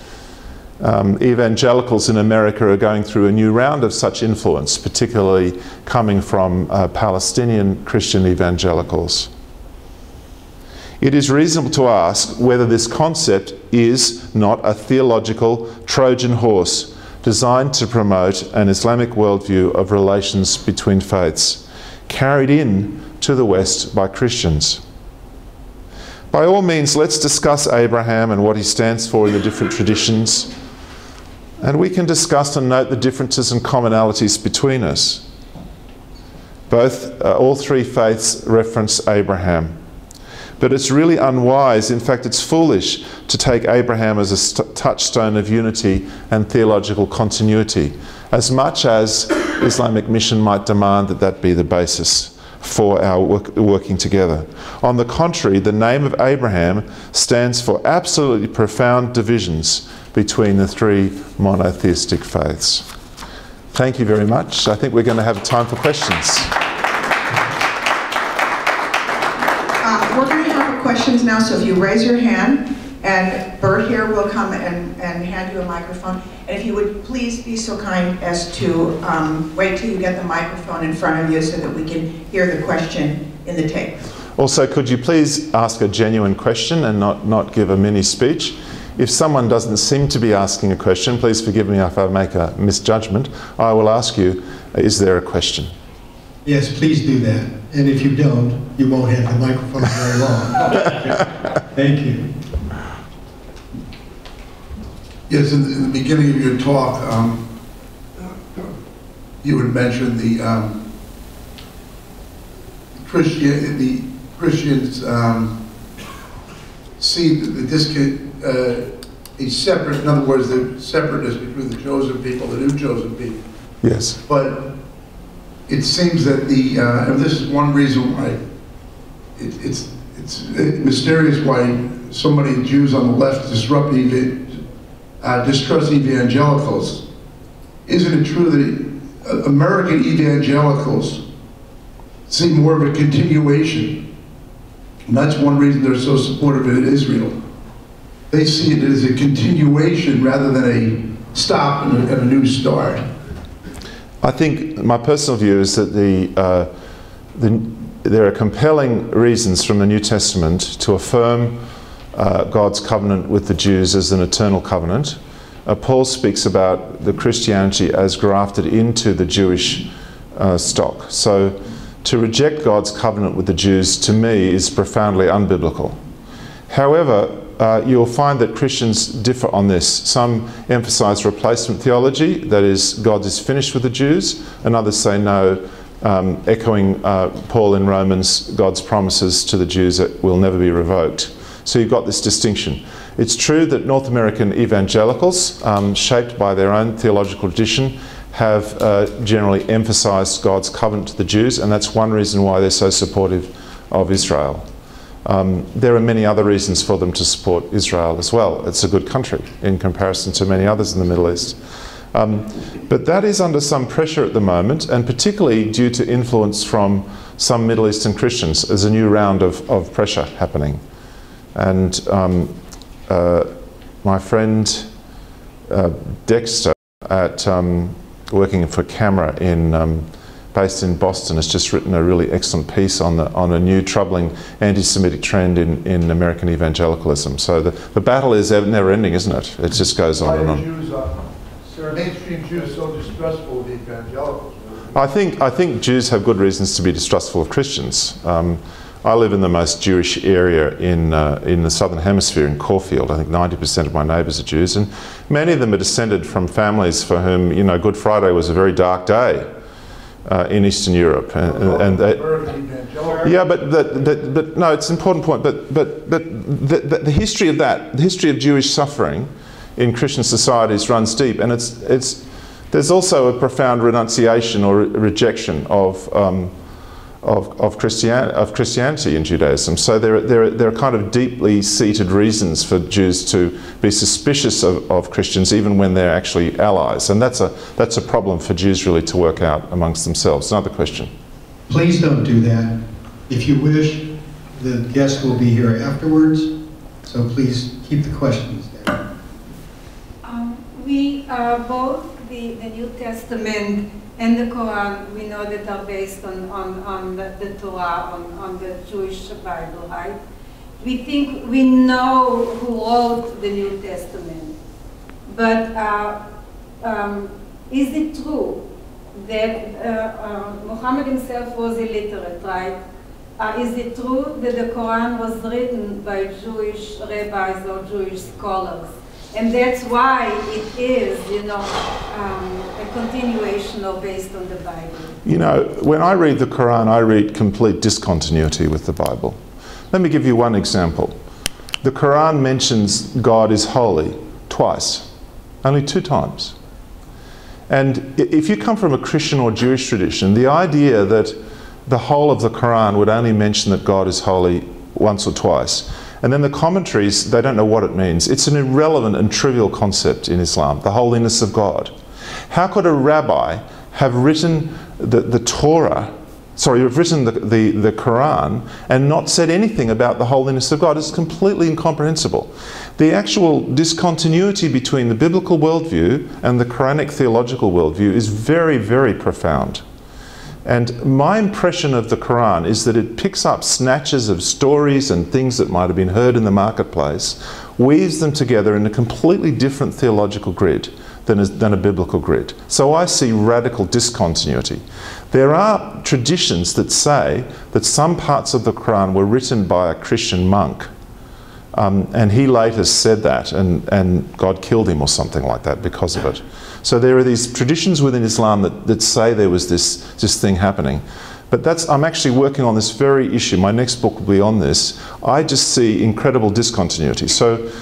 Evangelicals in America are going through a new round of such influence, particularly coming from Palestinian Christian evangelicals. It is reasonable to ask whether this concept is not a theological Trojan horse designed to promote an Islamic worldview of relations between faiths, carried in to the West by Christians. By all means, let's discuss Abraham and what he stands for in the different traditions, and we can discuss and note the differences and commonalities between us. All three faiths reference Abraham. But it's really unwise, in fact it's foolish, to take Abraham as a touchstone of unity and theological continuity, as much as Islamic mission might demand that that be the basis for our working together. On the contrary, the name of Abraham stands for absolutely profound divisions between the three monotheistic faiths. Thank you very much. I think we're going to have time for questions. We're going to have questions now, so if you raise your hand, and Bert here will come and hand you a microphone. And if you would please be so kind as to wait till you get the microphone in front of you so that we can hear the question in the tape. Also, could you please ask a genuine question and not give a mini speech? If someone doesn't seem to be asking a question, please forgive me if I make a misjudgment. I will ask you, is there a question? Yes, please do that. And if you don't, you won't have the microphone very long. Thank you. Yes, in the beginning of your talk, you had mentioned the Christians see a separate, in other words, the separateness between the chosen people, the new chosen people. Yes. But it seems that and this is one reason why it's mysterious why so many Jews on the left distrust evangelicals. Isn't it true that American evangelicals see more of a continuation? And that's one reason they're so supportive of Israel. They see it as a continuation rather than a stop and a new start. I think my personal view is that there are compelling reasons from the New Testament to affirm God's covenant with the Jews as an eternal covenant. Paul speaks about the Christianity as grafted into the Jewish stock. So to reject God's covenant with the Jews, to me, is profoundly unbiblical. However, you'll find that Christians differ on this. Some emphasize replacement theology, that is, God is finished with the Jews, and others say no, echoing Paul in Romans, God's promises to the Jews that will never be revoked. So you've got this distinction. It's true that North American evangelicals, shaped by their own theological tradition, have generally emphasized God's covenant to the Jews, and that's one reason why they're so supportive of Israel. There are many other reasons for them to support Israel as well. It's a good country in comparison to many others in the Middle East. But that is under some pressure at the moment, and particularly due to influence from some Middle Eastern Christians. There's a new round of pressure happening. And my friend Dexter, at working for Camera based in Boston, has just written a really excellent piece on a new troubling anti-Semitic trend in American evangelicalism. So the battle is never ending, isn't it? It just goes on and on. Mainstream Jews so distrustful of the evangelicals? I think Jews have good reasons to be distrustful of Christians. I live in the most Jewish area in the Southern Hemisphere, in Caulfield. I think 90% of my neighbours are Jews, and many of them are descended from families for whom, Good Friday was a very dark day. in Eastern Europe, and yeah, but no, it's an important point. But the history of that, the history of Jewish suffering in Christian societies runs deep, and there's also a profound renunciation or rejection of Christianity in Judaism. So there are kind of deeply seated reasons for Jews to be suspicious of Christians, even when they're actually allies, and that's a problem for Jews really to work out amongst themselves. Another question. Please don't do that. If you wish, the guests will be here afterwards, so please keep the questions there. We both the New Testament and the Quran, we know that are based on the Torah, on the Jewish Bible, right? We think we know who wrote the New Testament, but is it true that Muhammad himself was illiterate, right? Is it true that the Quran was written by Jewish rabbis or Jewish scholars? And that's why it is, a continuation or based on the Bible. You know, when I read the Quran, I read complete discontinuity with the Bible. Let me give you one example. The Quran mentions God is holy twice, only 2 times. And if you come from a Christian or Jewish tradition, the idea that the whole of the Quran would only mention that God is holy once or twice, and then the commentaries, they don't know what it means. It's an irrelevant and trivial concept in Islam, the holiness of God. How could a rabbi have written the Torah, have written the Quran and not said anything about the holiness of God? It's completely incomprehensible. The actual discontinuity between the biblical worldview and the Quranic theological worldview is very, very profound. And my impression of the Quran is that it picks up snatches of stories and things that might have been heard in the marketplace, weaves them together in a completely different theological grid than a biblical grid. So I see radical discontinuity. There are traditions that say that some parts of the Quran were written by a Christian monk, and he later said that, and God killed him or something like that because of it. So there are these traditions within Islam that say there was this thing happening. But I'm actually working on this very issue. My next book will be on this. I just see incredible discontinuity. So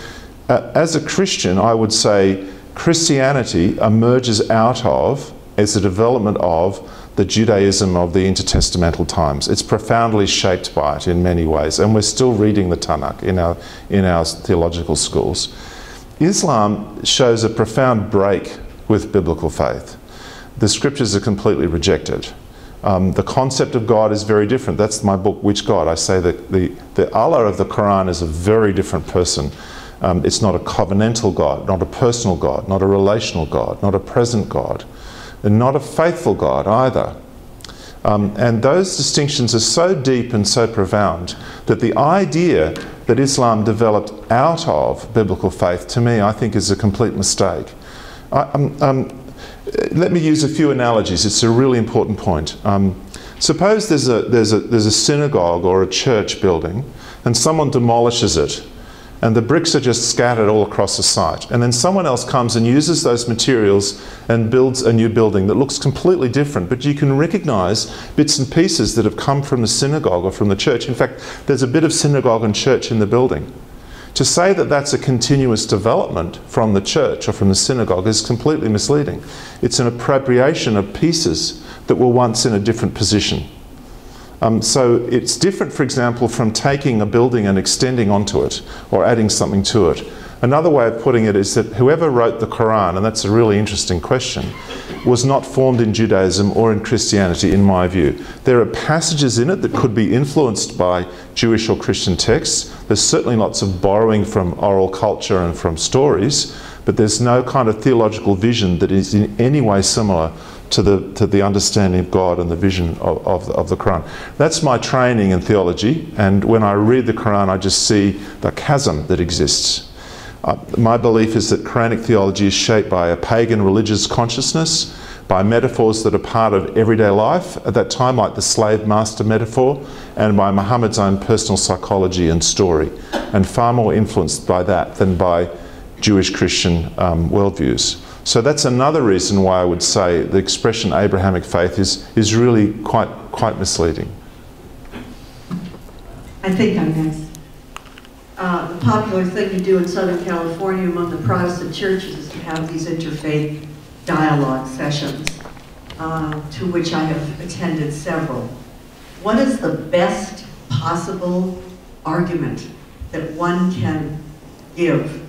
as a Christian, I would say Christianity emerges out of, as a development of, the Judaism of the intertestamental times. It's profoundly shaped by it in many ways, and we're still reading the Tanakh in our theological schools. Islam shows a profound break with biblical faith. The scriptures are completely rejected. The concept of God is very different. That's my book, Which God? I say that the Allah of the Quran is a very different person. It's not a covenantal God, not a personal God, not a relational God, not a present God, and not a faithful God either. And those distinctions are so deep and so profound that the idea that Islam developed out of biblical faith, to me, I think is a complete mistake. Let me use a few analogies. It's a really important point. Suppose there's a synagogue or a church building, and someone demolishes it, and the bricks are just scattered all across the site. And then someone else comes and uses those materials and builds a new building that looks completely different, but you can recognize bits and pieces that have come from the synagogue or from the church. In fact, there's a bit of synagogue and church in the building. To say that that's a continuous development from the church or from the synagogue is completely misleading. It's an appropriation of pieces that were once in a different position. So it's different, for example, from taking a building and extending onto it or adding something to it. Another way of putting it is that whoever wrote the Quran, and that's a really interesting question, was not formed in Judaism or in Christianity, in my view. There are passages in it that could be influenced by Jewish or Christian texts. There's certainly lots of borrowing from oral culture and from stories, but there's no kind of theological vision that is in any way similar to the understanding of God and the vision of the Quran. That's my training in theology, and when I read the Quran, I just see the chasm that exists. My belief is that Quranic theology is shaped by a pagan religious consciousness, by metaphors that are part of everyday life at that time, like the slave master metaphor, and by Muhammad's own personal psychology and story, and far more influenced by that than by Jewish Christian worldviews. So that's another reason why I would say the expression Abrahamic faith is really quite misleading. I think I'm next. The popular thing to do in Southern California among the Protestant churches is to have these interfaith dialogue sessions, to which I have attended several. What is the best possible argument that one can give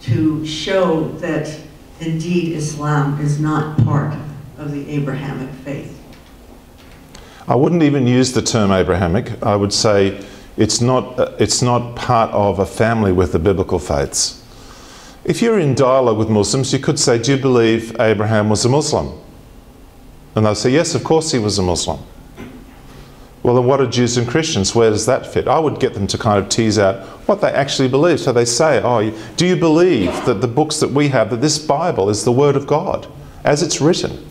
to show that indeed Islam is not part of the Abrahamic faith? I wouldn't even use the term Abrahamic. I would say it's not part of a family with the biblical faiths. If you're in dialogue with Muslims, you could say, do you believe Abraham was a Muslim? And they'll say, yes, of course he was a Muslim. Well, then what are Jews and Christians? Where does that fit? I would get them to kind of tease out what they actually believe. So they say, oh, do you believe that the books that we have, that this Bible is the Word of God, as it's written?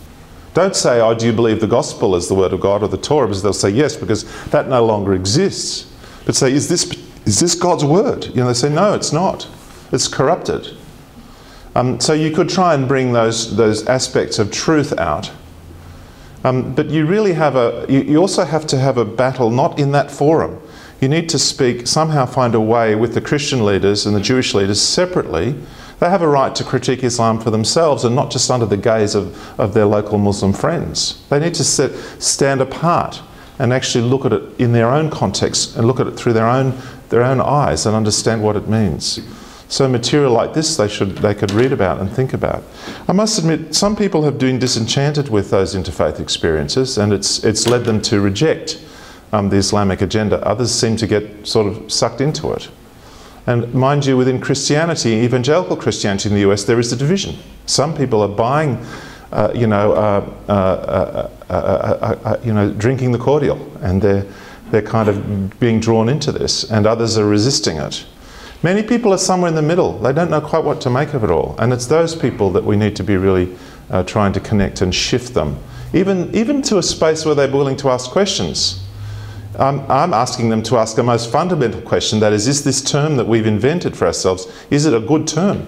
Don't say, oh, do you believe the Gospel is the Word of God or the Torah? Because they'll say yes, because that no longer exists. But say, is this God's Word? You know, they say, no, it's not. It's corrupted. So you could try and bring those aspects of truth out. But you really you also have to have a battle not in that forum. You need to somehow find a way with the Christian leaders and the Jewish leaders separately. They have a right to critique Islam for themselves and not just under the gaze of their local Muslim friends. They need to stand apart and actually look at it in their own context and look at it through their own eyes and understand what it means. So material like this they could read about and think about. I must admit, some people have been disenchanted with those interfaith experiences, and it's led them to reject the Islamic agenda. Others seem to get sort of sucked into it. And mind you, within Christianity, evangelical Christianity in the US, there is a division. Some people are buying, drinking the cordial, and they're kind of being drawn into this, and others are resisting it. Many people are somewhere in the middle. They don't know quite what to make of it all. And it's those people that we need to be really trying to connect and shift them, even to a space where they're willing to ask questions. I'm asking them to ask a most fundamental question, that is this term that we've invented for ourselves, is it a good term?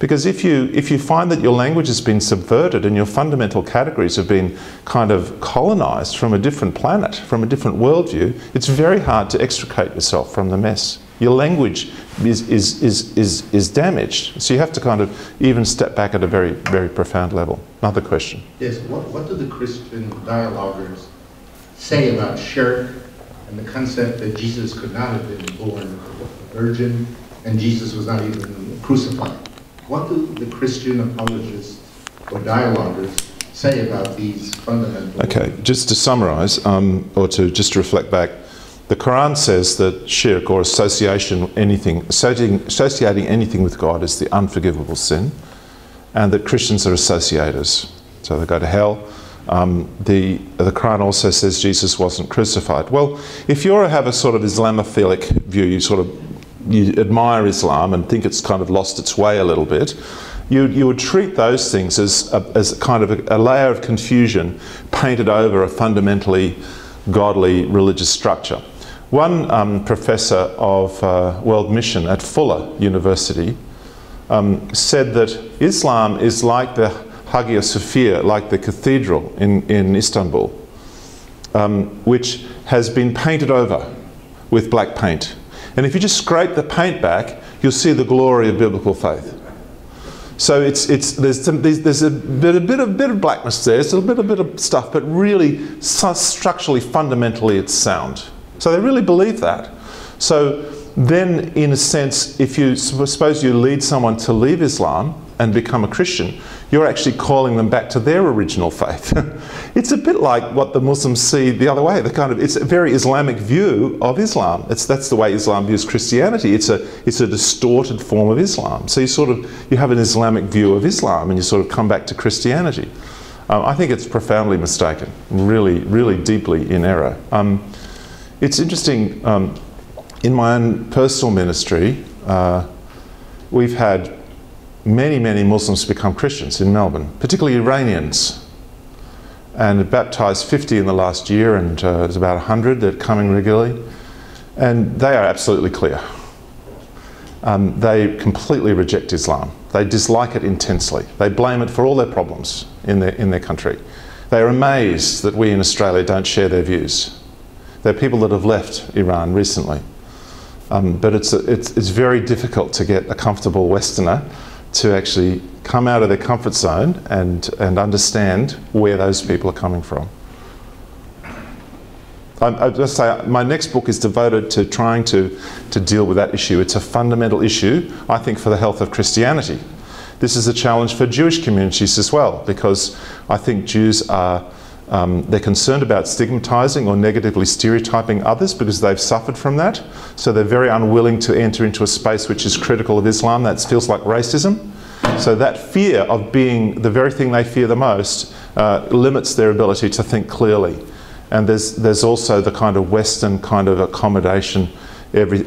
Because if you find that your language has been subverted and your fundamental categories have been kind of colonized from a different planet, from a different worldview, it's very hard to extricate yourself from the mess. Your language is damaged. So you have to kind of even step back at a very, very profound level. Another question. Yes, what do the Christian dialoguers say about shirk and the concept that Jesus could not have been born a virgin and Jesus was not even crucified? What do the Christian apologists or dialoguers say about these fundamental... Okay, just to summarize, or just to reflect back, the Quran says that shirk, or associating anything with God, is the unforgivable sin, and that Christians are associators, so they go to hell. The Quran also says Jesus wasn't crucified. Well, if you have a sort of Islamophilic view, you admire Islam and think it's kind of lost its way a little bit, you would treat those things as kind of a layer of confusion painted over a fundamentally godly religious structure. One professor of world mission at Fuller University said that Islam is like the Hagia Sophia, like the cathedral in Istanbul, which has been painted over with black paint. And if you just scrape the paint back, you'll see the glory of biblical faith. So there's a bit of blackness there, it's a bit of stuff, but really structurally, fundamentally, it's sound. So they really believe that. So then, in a sense, if you suppose you lead someone to leave Islam and become a Christian, you're actually calling them back to their original faith. It's a bit like what the Muslims see the other way. It's a very Islamic view of Islam. That's the way Islam views Christianity. It's a distorted form of Islam. So you have an Islamic view of Islam and you sort of come back to Christianity. I think it's profoundly mistaken, really, really deeply in error. It's interesting, in my own personal ministry, we've had many Muslims become Christians in Melbourne, particularly Iranians, and baptised 50 in the last year, and there's about 100 that are coming regularly, and they are absolutely clear. They completely reject Islam. They dislike it intensely. They blame it for all their problems in their country. They are amazed that we in Australia don't share their views. There are people that have left Iran recently. But it's very difficult to get a comfortable Westerner to actually come out of their comfort zone and understand where those people are coming from. I just say my next book is devoted to trying to deal with that issue. It's a fundamental issue, I think, for the health of Christianity. This is a challenge for Jewish communities as well, because I think Jews are they're concerned about stigmatizing or negatively stereotyping others because they've suffered from that. So they're very unwilling to enter into a space which is critical of Islam. That feels like racism. So that fear of being the very thing they fear the most limits their ability to think clearly. And there's also the kind of Western kind of accommodation.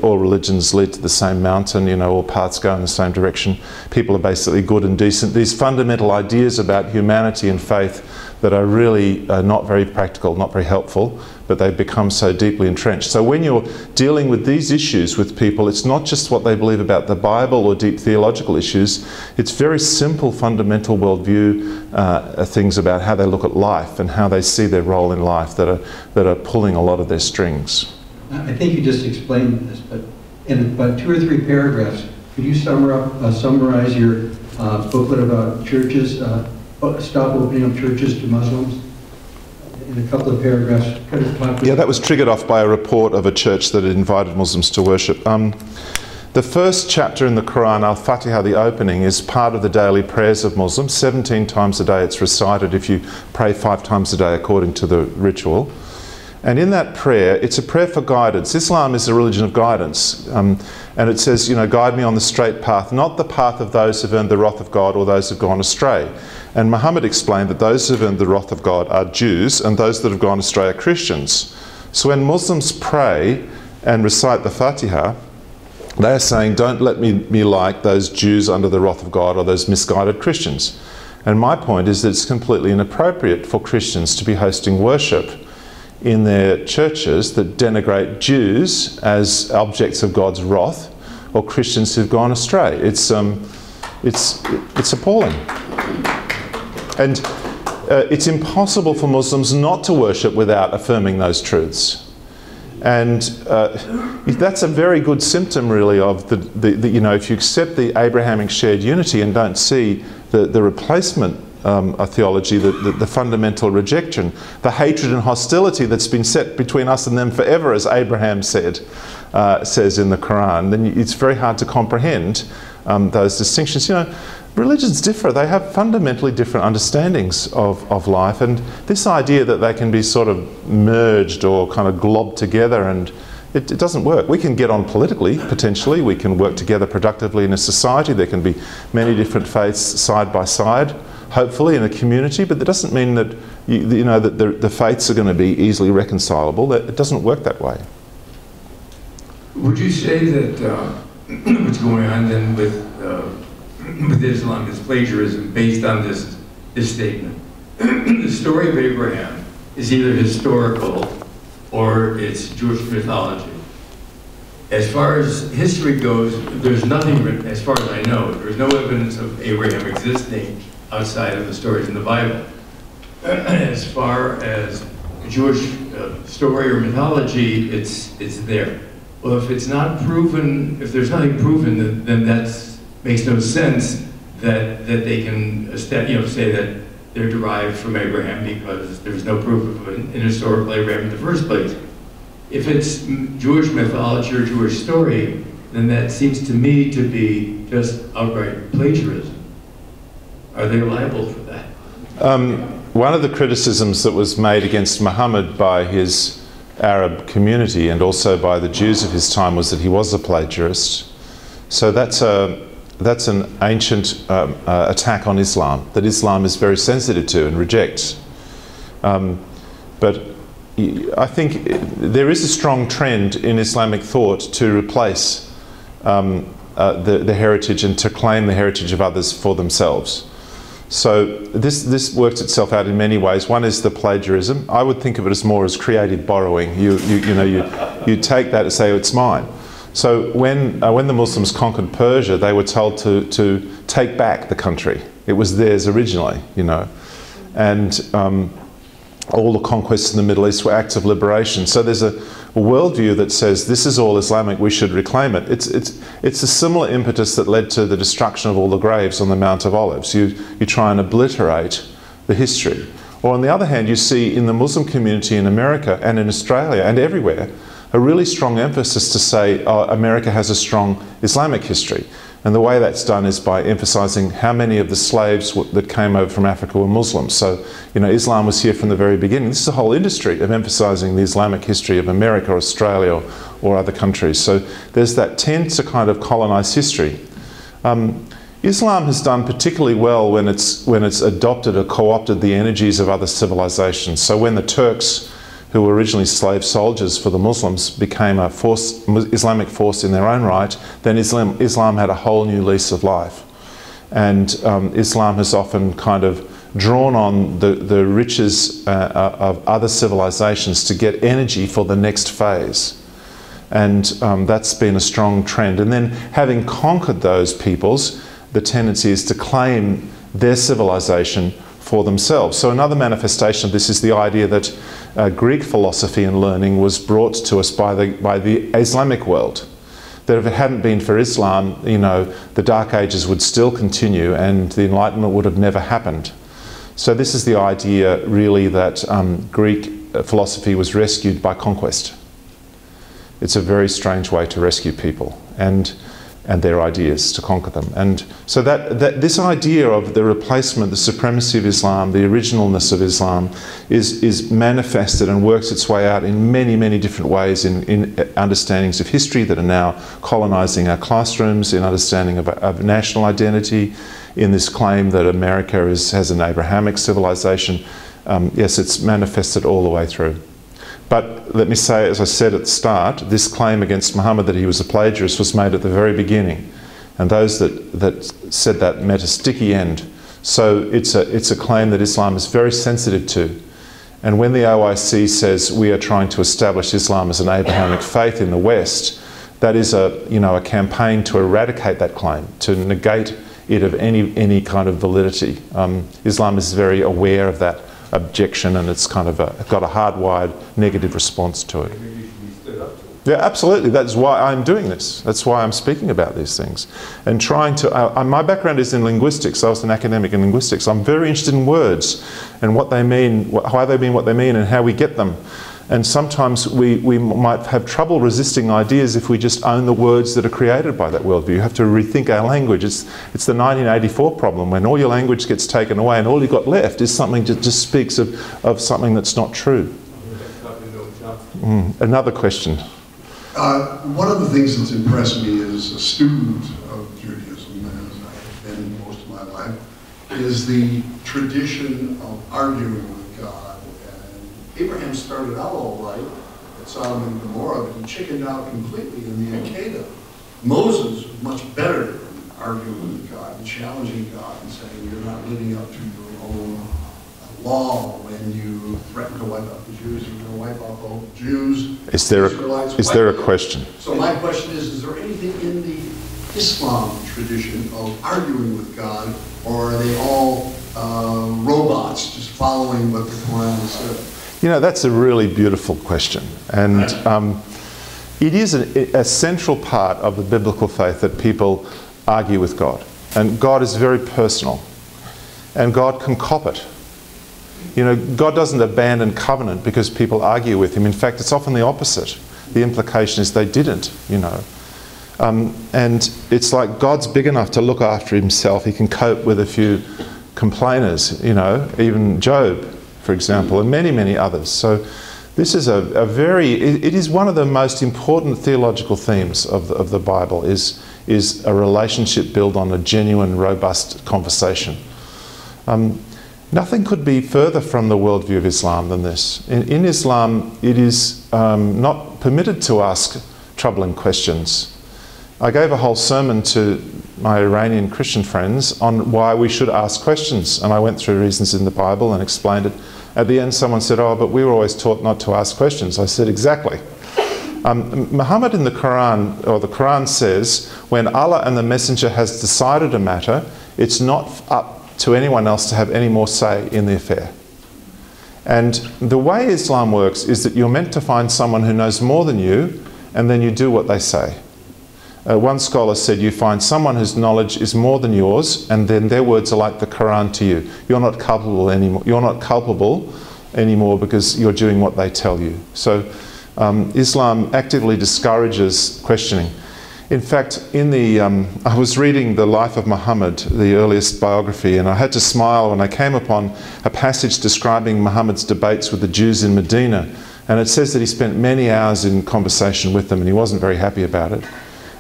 All religions lead to the same mountain, you know, all paths go in the same direction. People are basically good and decent. These fundamental ideas about humanity and faith that are really not very practical, not very helpful, but they've become so deeply entrenched. So when you're dealing with these issues with people, it's not just what they believe about the Bible or deep theological issues. It's very simple, fundamental worldview things about how they look at life and how they see their role in life that are pulling a lot of their strings. I think you just explained this, but in about 2 or 3 paragraphs, could you summarize your booklet about churches, stop opening up churches to Muslims? In a couple of paragraphs. Yeah, that was triggered off by a report of a church that had invited Muslims to worship. The first chapter in the Quran, Al-Fatiha, the opening, is part of the daily prayers of Muslims. 17 times a day it's recited if you pray 5 times a day according to the ritual. And in that prayer, it's a prayer for guidance. Islam is a religion of guidance. And it says, you know, guide me on the straight path, not the path of those who've earned the wrath of God or those who've gone astray. And Muhammad explained that those who've earned the wrath of God are Jews and those that have gone astray are Christians. So when Muslims pray and recite the Fatiha, they are saying, don't let me be like those Jews under the wrath of God or those misguided Christians. And my point is that it's completely inappropriate for Christians to be hosting worship in their churches that denigrate Jews as objects of God's wrath or Christians who've gone astray. It's appalling. And it's impossible for Muslims not to worship without affirming those truths. And that's a very good symptom, really, of you know, if you accept the Abrahamic shared unity and don't see the replacement theology, the fundamental rejection, the hatred and hostility that's been set between us and them forever, as Abraham says in the Quran, then it's very hard to comprehend those distinctions. You know, religions differ. They have fundamentally different understandings of life, and this idea that they can be sort of merged or kind of globbed together, and it doesn't work. We can get on politically, potentially. We can work together productively in a society. There can be many different faiths side by side, hopefully in a community, but that doesn't mean that you know that the faiths are going to be easily reconcilable. It doesn't work that way. Would you say that what's going on then with Islam is plagiarism based on this statement? The story of Abraham is either historical or it's Jewish mythology. As far as history goes, there's nothing written, as far as I know, there's no evidence of Abraham existing outside of the stories in the Bible. As far as Jewish story or mythology, it's there. Well, if it's not proven, if there's nothing proven, then that makes no sense that they can say that they're derived from Abraham because there's no proof of an historical Abraham in the first place. If it's Jewish mythology or Jewish story, then that seems to me to be just outright plagiarism. Are they liable for that? One of the criticisms that was made against Muhammad by his Arab community and also by the Jews of his time was that he was a plagiarist. So that's an ancient attack on Islam, that Islam is very sensitive to and rejects. But I think there is a strong trend in Islamic thought to replace the heritage and to claim the heritage of others for themselves. So this works itself out in many ways. One is the plagiarism. I would think of it as more as creative borrowing. You take that and say, oh, it's mine. So when the Muslims conquered Persia, they were told to take back the country. It was theirs originally, you know. And all the conquests in the Middle East were acts of liberation. So there's a worldview that says this is all Islamic, we should reclaim it. It's a similar impetus that led to the destruction of all the graves on the Mount of Olives. You try and obliterate the history. Or on the other hand, you see in the Muslim community in America and in Australia and everywhere a really strong emphasis to say, oh, America has a strong Islamic history. And the way that's done is by emphasizing how many of the slaves that came over from Africa were Muslims. So, you know, Islam was here from the very beginning. This is a whole industry of emphasizing the Islamic history of America, or Australia, or other countries. So there's that tend to kind of colonize history. Islam has done particularly well when it's adopted or co-opted the energies of other civilizations. So when the Turks, who were originally slave soldiers for the Muslims, became a Islamic force in their own right, then Islam had a whole new lease of life. And Islam has often kind of drawn on the riches of other civilizations to get energy for the next phase. And that's been a strong trend. And then having conquered those peoples, the tendency is to claim their civilization for themselves. So another manifestation of this is the idea that Greek philosophy and learning was brought to us by the Islamic world. That if it hadn't been for Islam, you know, the Dark Ages would still continue and the Enlightenment would have never happened. So this is the idea really that Greek philosophy was rescued by conquest. It's a very strange way to rescue people and their ideas, to conquer them. And so this idea of the replacement, the supremacy of Islam, the originalness of Islam is manifested and works its way out in many, many different ways in understandings of history that are now colonizing our classrooms, in understanding of national identity, in this claim that America has an Abrahamic civilization. Yes, it's manifested all the way through. But let me say, as I said at the start, this claim against Muhammad that he was a plagiarist was made at the very beginning. And those that said that met a sticky end. So it's a claim that Islam is very sensitive to. And when the OIC says we are trying to establish Islam as an Abrahamic faith in the West, that is a campaign to eradicate that claim, to negate it of any kind of validity. Islam is very aware of that objection, and it's kind of got a hardwired negative response to it. Yeah, absolutely. That's why I'm doing this. That's why I'm speaking about these things. And trying to, my background is in linguistics. I was an academic in linguistics. I'm very interested in words and what they mean, why they mean what they mean, and how we get them. And sometimes we might have trouble resisting ideas if we just own the words that are created by that worldview. You have to rethink our language. It's the 1984 problem, when all your language gets taken away and all you've got left is something that just speaks of something that's not true. Another question. One of the things that's impressed me as a student of Judaism, as I've been most of my life, is the tradition of arguing with God. Abraham started out all right at Sodom and Gomorrah, but he chickened out completely in the Akedah. Moses was much better in arguing with God and challenging God and saying, you're not living up to your own law when you threaten to wipe out the Jews. You're going to wipe out all the Jews. Is there a question? So my question is there anything in the Islam tradition of arguing with God, or are they all robots just following what the Quran says? You know, that's a really beautiful question. And it is a central part of the biblical faith that people argue with God. And God is very personal. And God can cop it. You know, God doesn't abandon covenant because people argue with him. In fact, it's often the opposite. The implication is they didn't, you know. And it's like God's big enough to look after himself. He can cope with a few complainers, you know, even Job, for example, and many, many others. So this is it is one of the most important theological themes of the Bible, is a relationship built on a genuine, robust conversation. Nothing could be further from the worldview of Islam than this. In Islam, it is not permitted to ask troubling questions. I gave a whole sermon to my Iranian Christian friends on why we should ask questions, and I went through reasons in the Bible and explained it. At the end, someone said, oh, but we were always taught not to ask questions. I said, exactly. Muhammad in the Quran, or the Quran says, when Allah and the Messenger has decided a matter, it's not up to anyone else to have any more say in the affair. And the way Islam works is that you're meant to find someone who knows more than you, and then you do what they say. One scholar said you find someone whose knowledge is more than yours, and then their words are like the Quran to you. You're not culpable anymore. You're not culpable anymore because you're doing what they tell you. So Islam actively discourages questioning. In fact, I was reading the life of Muhammad, the earliest biography, and I had to smile when I came upon a passage describing Muhammad's debates with the Jews in Medina. And it says that he spent many hours in conversation with them, and he wasn't very happy about it.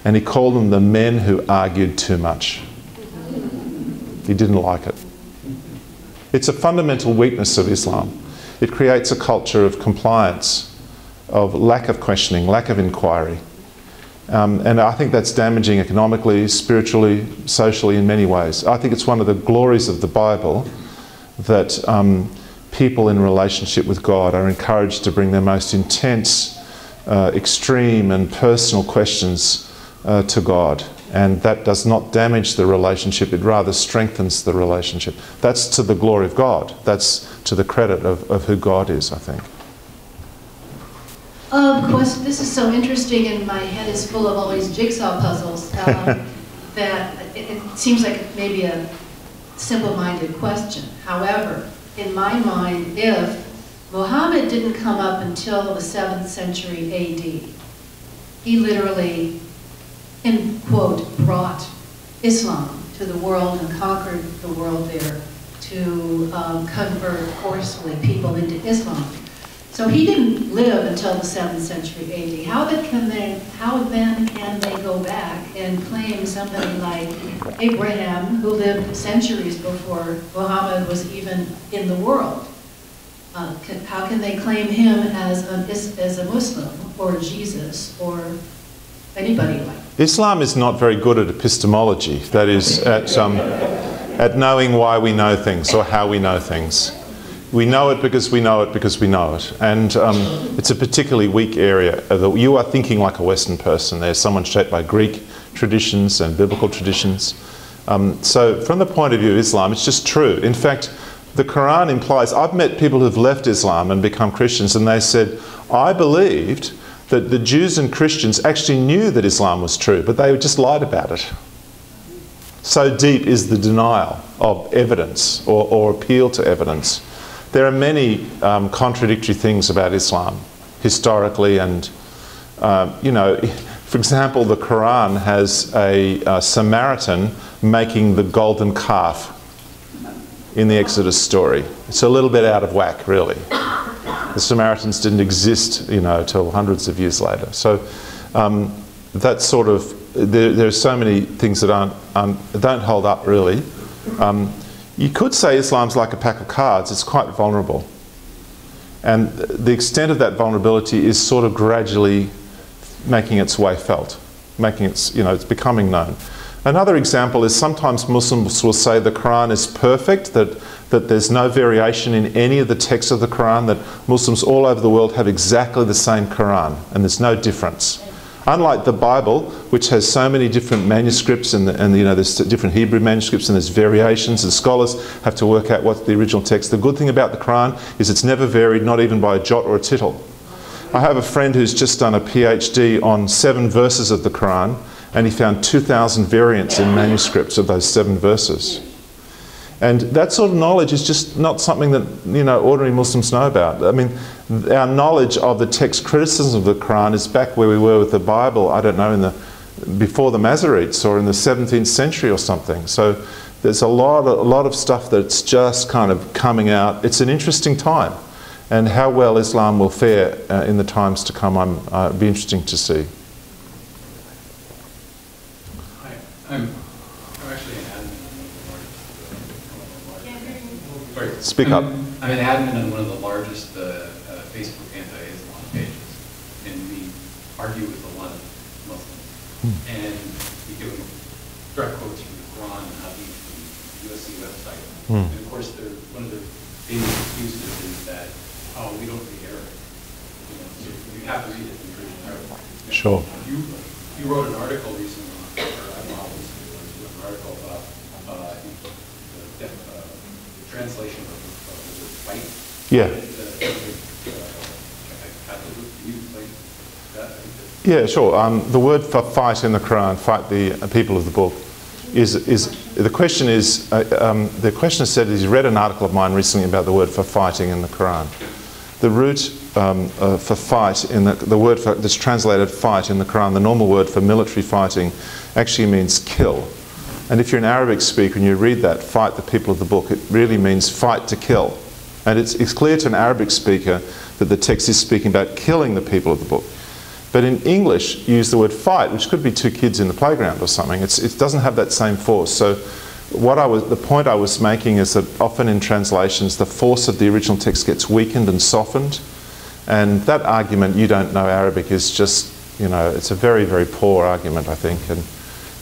And he called them the men who argued too much. He didn't like it. It's a fundamental weakness of Islam. It creates a culture of compliance, of lack of questioning, lack of inquiry. And I think that's damaging economically, spiritually, socially, in many ways. I think it's one of the glories of the Bible that people in relationship with God are encouraged to bring their most intense, extreme and personal questions to God. And that does not damage the relationship, it rather strengthens the relationship. That's to the glory of God. That's to the credit of who God is, I think. Of course, this is so interesting, and my head is full of all these jigsaw puzzles that it seems like maybe a simple-minded question. However, in my mind, if Muhammad didn't come up until the 7th century AD, he literally, in quote, brought Islam to the world and conquered the world there to convert forcefully people into Islam. So he didn't live until the 7th century AD. How then can they go back and claim somebody like Abraham, who lived centuries before Muhammad was even in the world? How can they claim him as a Muslim, or Jesus, or anybody like that? Islam is not very good at epistemology, that is, at knowing why we know things or how we know things. We know it because we know it because we know it. And it's a particularly weak area. You are thinking like a Western person. There's someone shaped by Greek traditions and biblical traditions. So from the point of view of Islam, it's just true. In fact, the Quran implies, I've met people who've left Islam and become Christians, and they said, I believed that the Jews and Christians actually knew that Islam was true, but they just lied about it. So deep is the denial of evidence or appeal to evidence. There are many contradictory things about Islam, historically, and, you know, for example, the Quran has a Samaritan making the golden calf in the Exodus story. It's a little bit out of whack, really. The Samaritans didn't exist, you know, till hundreds of years later. So that sort of, there are so many things that don't hold up, really. You could say Islam's like a pack of cards. It's quite vulnerable. And the extent of that vulnerability is sort of gradually making its way felt, making its, you know, it's becoming known. Another example is sometimes Muslims will say the Quran is perfect, that there's no variation in any of the texts of the Quran, that Muslims all over the world have exactly the same Quran, and there's no difference. Unlike the Bible, which has so many different manuscripts, and you know, there's different Hebrew manuscripts, and there's variations, and scholars have to work out what's the original text. The good thing about the Quran is it's never varied, not even by a jot or a tittle. I have a friend who's just done a PhD on 7 verses of the Quran, and he found 2,000 variants in manuscripts of those 7 verses. And that sort of knowledge is just not something that, you know, ordinary Muslims know about. I mean, our knowledge of the text criticism of the Quran is back where we were with the Bible, I don't know, before the Masoretes or in the 17th century or something. So there's a lot of stuff that's just kind of coming out. It's an interesting time. And how well Islam will fare in the times to come, it'd be interesting to see. I'm actually an admin on one of the largest. Speak up. I'm an admin on one of the largest Facebook anti-Islam pages, and we argue with a lot of Muslims. And we give them direct quotes from the Quran and Hadith from the USC website. And of course, one of their basic excuses is that, oh, we don't read Arabic. so you have to read it in Greek and Arabic. Sure. You wrote an article recently, or I don't know how recently it was, you wrote an article about I think the translation of the word fight. Yeah. Can you explain that? Yeah, sure. The word for fight in the Quran, fight the people of the book, is the question is the questioner said he's read an article of mine recently about the word for fighting in the Quran. The root for fight in the word for, that's translated fight in the Quran, the normal word for military fighting, actually means kill. And if you're an Arabic speaker and you read that, fight the people of the book, it really means fight to kill. And it's clear to an Arabic speaker that the text is speaking about killing the people of the book. But in English, you use the word fight, which could be two kids in the playground or something. It doesn't have that same force. So the point I was making is that often in translations, the force of the original text gets weakened and softened. And that argument, you don't know Arabic, is just, you know, it's a very, very poor argument, I think. And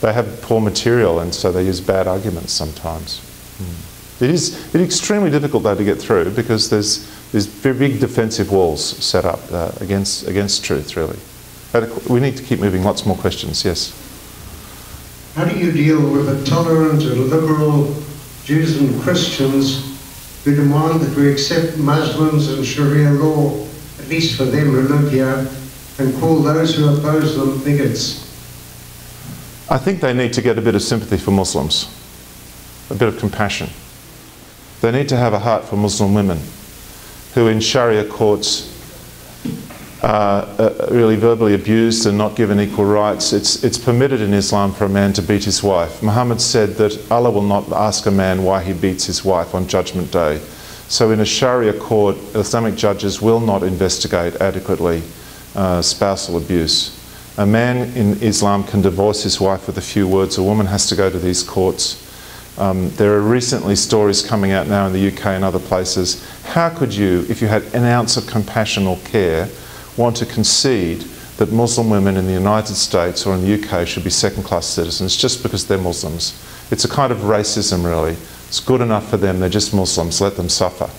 they have poor material, and so they use bad arguments sometimes. It's extremely difficult, though, to get through, because there's very big defensive walls set up against truth, really. But we need to keep moving. Lots more questions. Yes? How do you deal with the tolerant and liberal Jews and Christians who demand that we accept Muslims and Sharia law, at least for them, religia, and call those who oppose them bigots? I think they need to get a bit of sympathy for Muslims, a bit of compassion. They need to have a heart for Muslim women who in Sharia courts are really verbally abused and not given equal rights. It's permitted in Islam for a man to beat his wife. Muhammad said that Allah will not ask a man why he beats his wife on Judgment Day. So in a Sharia court, Islamic judges will not investigate adequately spousal abuse. A man in Islam can divorce his wife with a few words. A woman has to go to these courts. There are recently stories coming out now in the UK and other places. How could you, if you had an ounce of compassion or care, want to concede that Muslim women in the United States or in the UK should be second-class citizens just because they're Muslims? It's a kind of racism, really. It's good enough for them, they're just Muslims, let them suffer.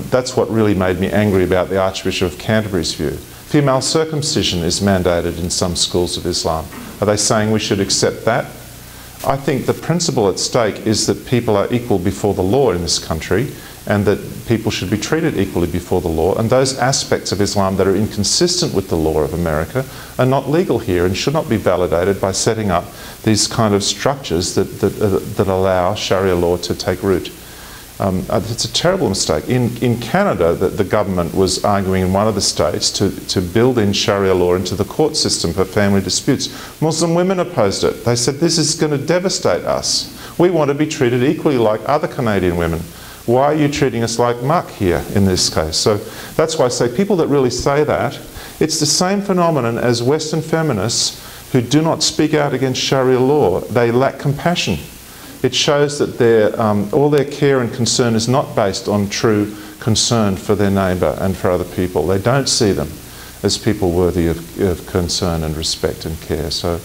That's what really made me angry about the Archbishop of Canterbury's view. Female circumcision is mandated in some schools of Islam. Are they saying we should accept that? I think the principle at stake is that people are equal before the law in this country, and that people should be treated equally before the law, and those aspects of Islam that are inconsistent with the law of America are not legal here and should not be validated by setting up these kind of structures that allow Sharia law to take root. It's a terrible mistake. In Canada, the government was arguing in one of the states to build in Sharia law into the court system for family disputes. Muslim women opposed it. They said, this is going to devastate us. We want to be treated equally like other Canadian women. Why are you treating us like muck here in this case? So that's why I say people that really say that, it's the same phenomenon as Western feminists who do not speak out against Sharia law. They lack compassion. It shows that all their care and concern is not based on true concern for their neighbour and for other people. They don't see them as people worthy of concern and respect and care. So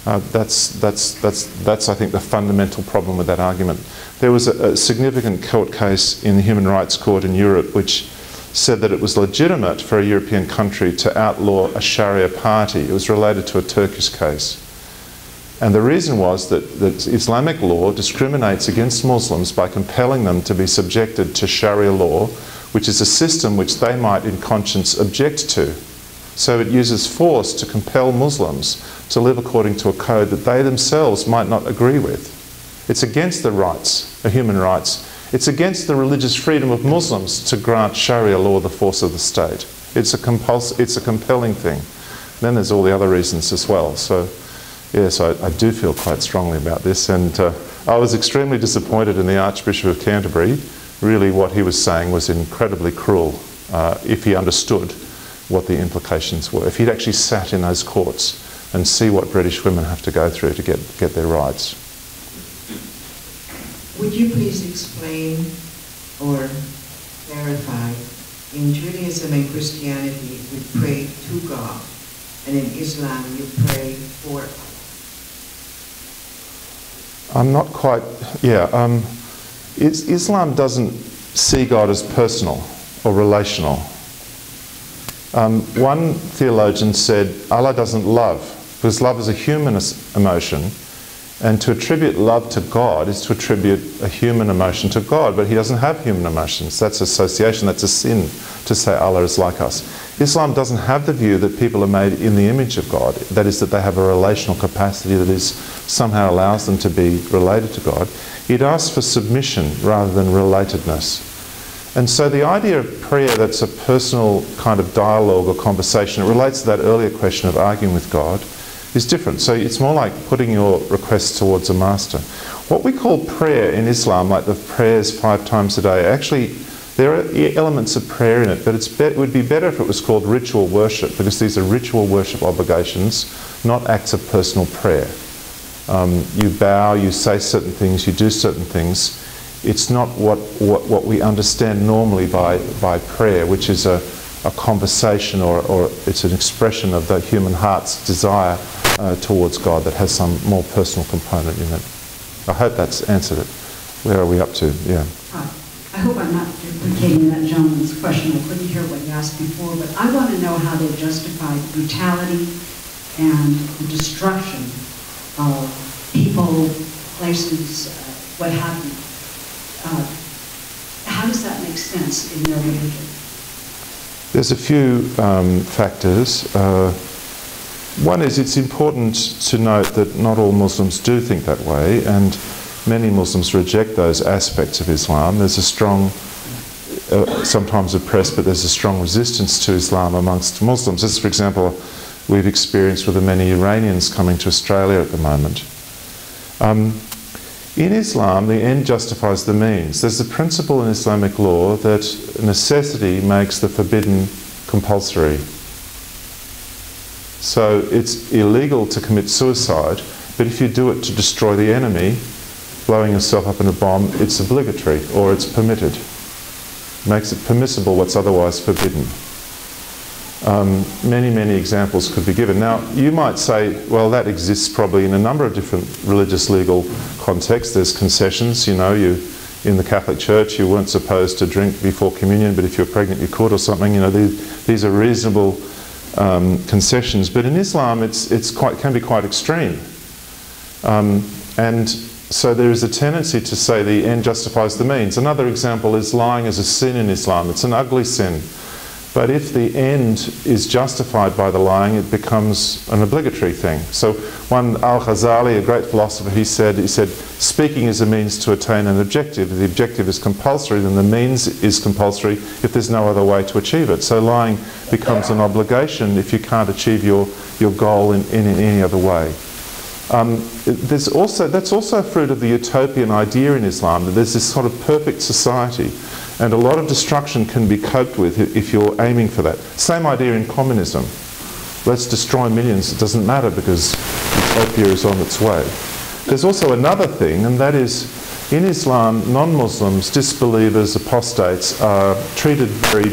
that's I think the fundamental problem with that argument. There was a significant court case in the Human Rights Court in Europe which said that it was legitimate for a European country to outlaw a Sharia party. It was related to a Turkish case. And the reason was that Islamic law discriminates against Muslims by compelling them to be subjected to Sharia law, which is a system which they might in conscience object to. So it uses force to compel Muslims to live according to a code that they themselves might not agree with. It's against the rights, the human rights. It's against the religious freedom of Muslims to grant Sharia law the force of the state. It's a compelling thing. Then there's all the other reasons as well. So yes, I do feel quite strongly about this, and I was extremely disappointed in the Archbishop of Canterbury. Really what he was saying was incredibly cruel if he understood what the implications were. If he'd actually sat in those courts and see what British women have to go through to get their rights. Would you please explain or clarify, in Judaism and Christianity we pray to God, and in Islam you pray for God? I'm not quite, Islam doesn't see God as personal or relational. One theologian said, Allah doesn't love, because love is a human emotion, and to attribute love to God is to attribute a human emotion to God, but he doesn't have human emotions. That's association, that's a sin to say Allah is like us. Islam doesn't have the view that people are made in the image of God, that is, that they have a relational capacity that is somehow allows them to be related to God. It asks for submission rather than relatedness. And so the idea of prayer that's a personal kind of dialogue or conversation, it relates to that earlier question of arguing with God, is different. So it's more like putting your requests towards a master. What we call prayer in Islam, like the prayers 5 times a day, actually there are elements of prayer in it, but it would be better if it was called ritual worship, because these are ritual worship obligations, not acts of personal prayer. You bow, you say certain things, you do certain things. It's not what we understand normally by prayer, which is a conversation or it's an expression of the human heart's desire towards God that has some more personal component in it. I hope that's answered it. Where are we up to? Yeah. I hope I'm not duplicating that gentleman's question. I couldn't hear what he asked before, but I want to know how they justify brutality and the destruction of people, places, what have you. How does that make sense in their religion? There's a few factors. One is it's important to note that not all Muslims do think that way, and many Muslims reject those aspects of Islam. There's a strong, sometimes oppressed, but there's a strong resistance to Islam amongst Muslims. This, for example, we've experienced with the many Iranians coming to Australia at the moment. In Islam, the end justifies the means. There's a principle in Islamic law that necessity makes the forbidden compulsory. So it's illegal to commit suicide, but if you do it to destroy the enemy, blowing yourself up in a bomb, it's obligatory, or it's permitted. Makes it permissible what's otherwise forbidden. Many examples could be given. Now, you might say, well, that exists probably in a number of different religious legal contexts. There's concessions, you know, in the Catholic Church you weren't supposed to drink before communion, but if you're pregnant you could or something. You know, these are reasonable concessions. But in Islam it can be quite extreme. And so there is a tendency to say the end justifies the means. Another example is lying as a sin in Islam. It's an ugly sin. But if the end is justified by the lying, it becomes an obligatory thing. So one, Al-Ghazali, a great philosopher, he said, speaking is a means to attain an objective. If the objective is compulsory, then the means is compulsory if there's no other way to achieve it. So lying becomes an obligation if you can't achieve your goal in any other way. That's also a fruit of the utopian idea in Islam, that there's this sort of perfect society. And a lot of destruction can be coped with if you're aiming for that. Same idea in communism. Let's destroy millions. It doesn't matter because utopia is on its way. There's also another thing, and that is, in Islam, non-Muslims, disbelievers, apostates are treated very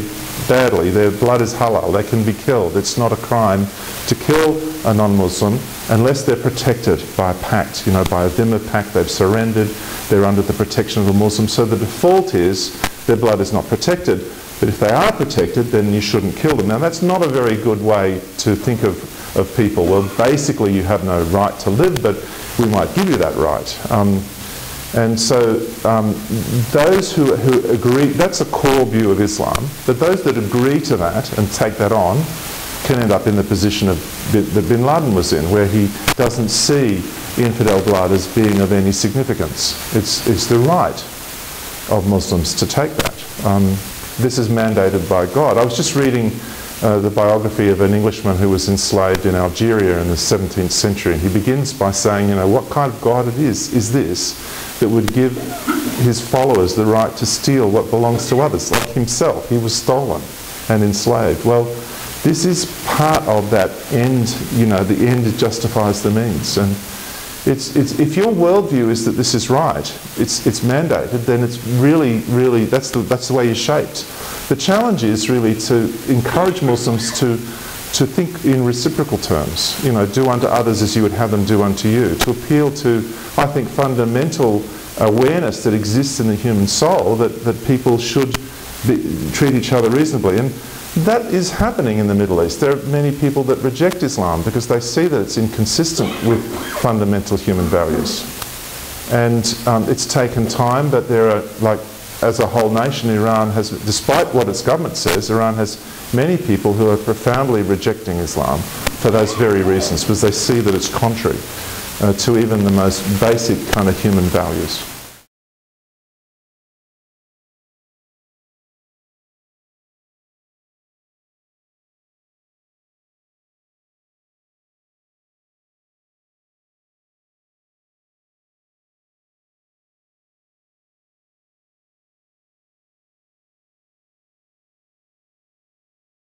badly. Their blood is halal. They can be killed. It's not a crime to kill a non-Muslim unless they're protected by a pact, you know, by a dhimma pact. They've surrendered. They're under the protection of the Muslim. So the default is their blood is not protected. But if they are protected, then you shouldn't kill them. Now, that's not a very good way to think of people. Well, basically, you have no right to live, but we might give you that right. And so those who agree, that's a core view of Islam, but those that agree to that and take that on can end up in the position that Bin Laden was in, where he doesn't see infidel blood as being of any significance. It's the right of Muslims to take that. This is mandated by God. I was just reading the biography of an Englishman who was enslaved in Algeria in the 17th century, and he begins by saying, you know, what kind of God it is this that would give his followers the right to steal what belongs to others, like himself. He was stolen and enslaved. Well, this is part of that end, you know, the end justifies the means. And if your worldview is that this is right, it's mandated, then it's really that's the way you're shaped. The challenge is really to encourage Muslims to think in reciprocal terms. You know, do unto others as you would have them do unto you. To appeal to, I think, fundamental awareness that exists in the human soul that people should treat each other reasonably. And That is happening in the Middle East. There are many people that reject Islam because they see that it's inconsistent with fundamental human values. And it's taken time, but there are, like, as a whole nation, Iran has, despite what its government says, Iran has many people who are profoundly rejecting Islam for those very reasons, because they see that it's contrary to even the most basic kind of human values.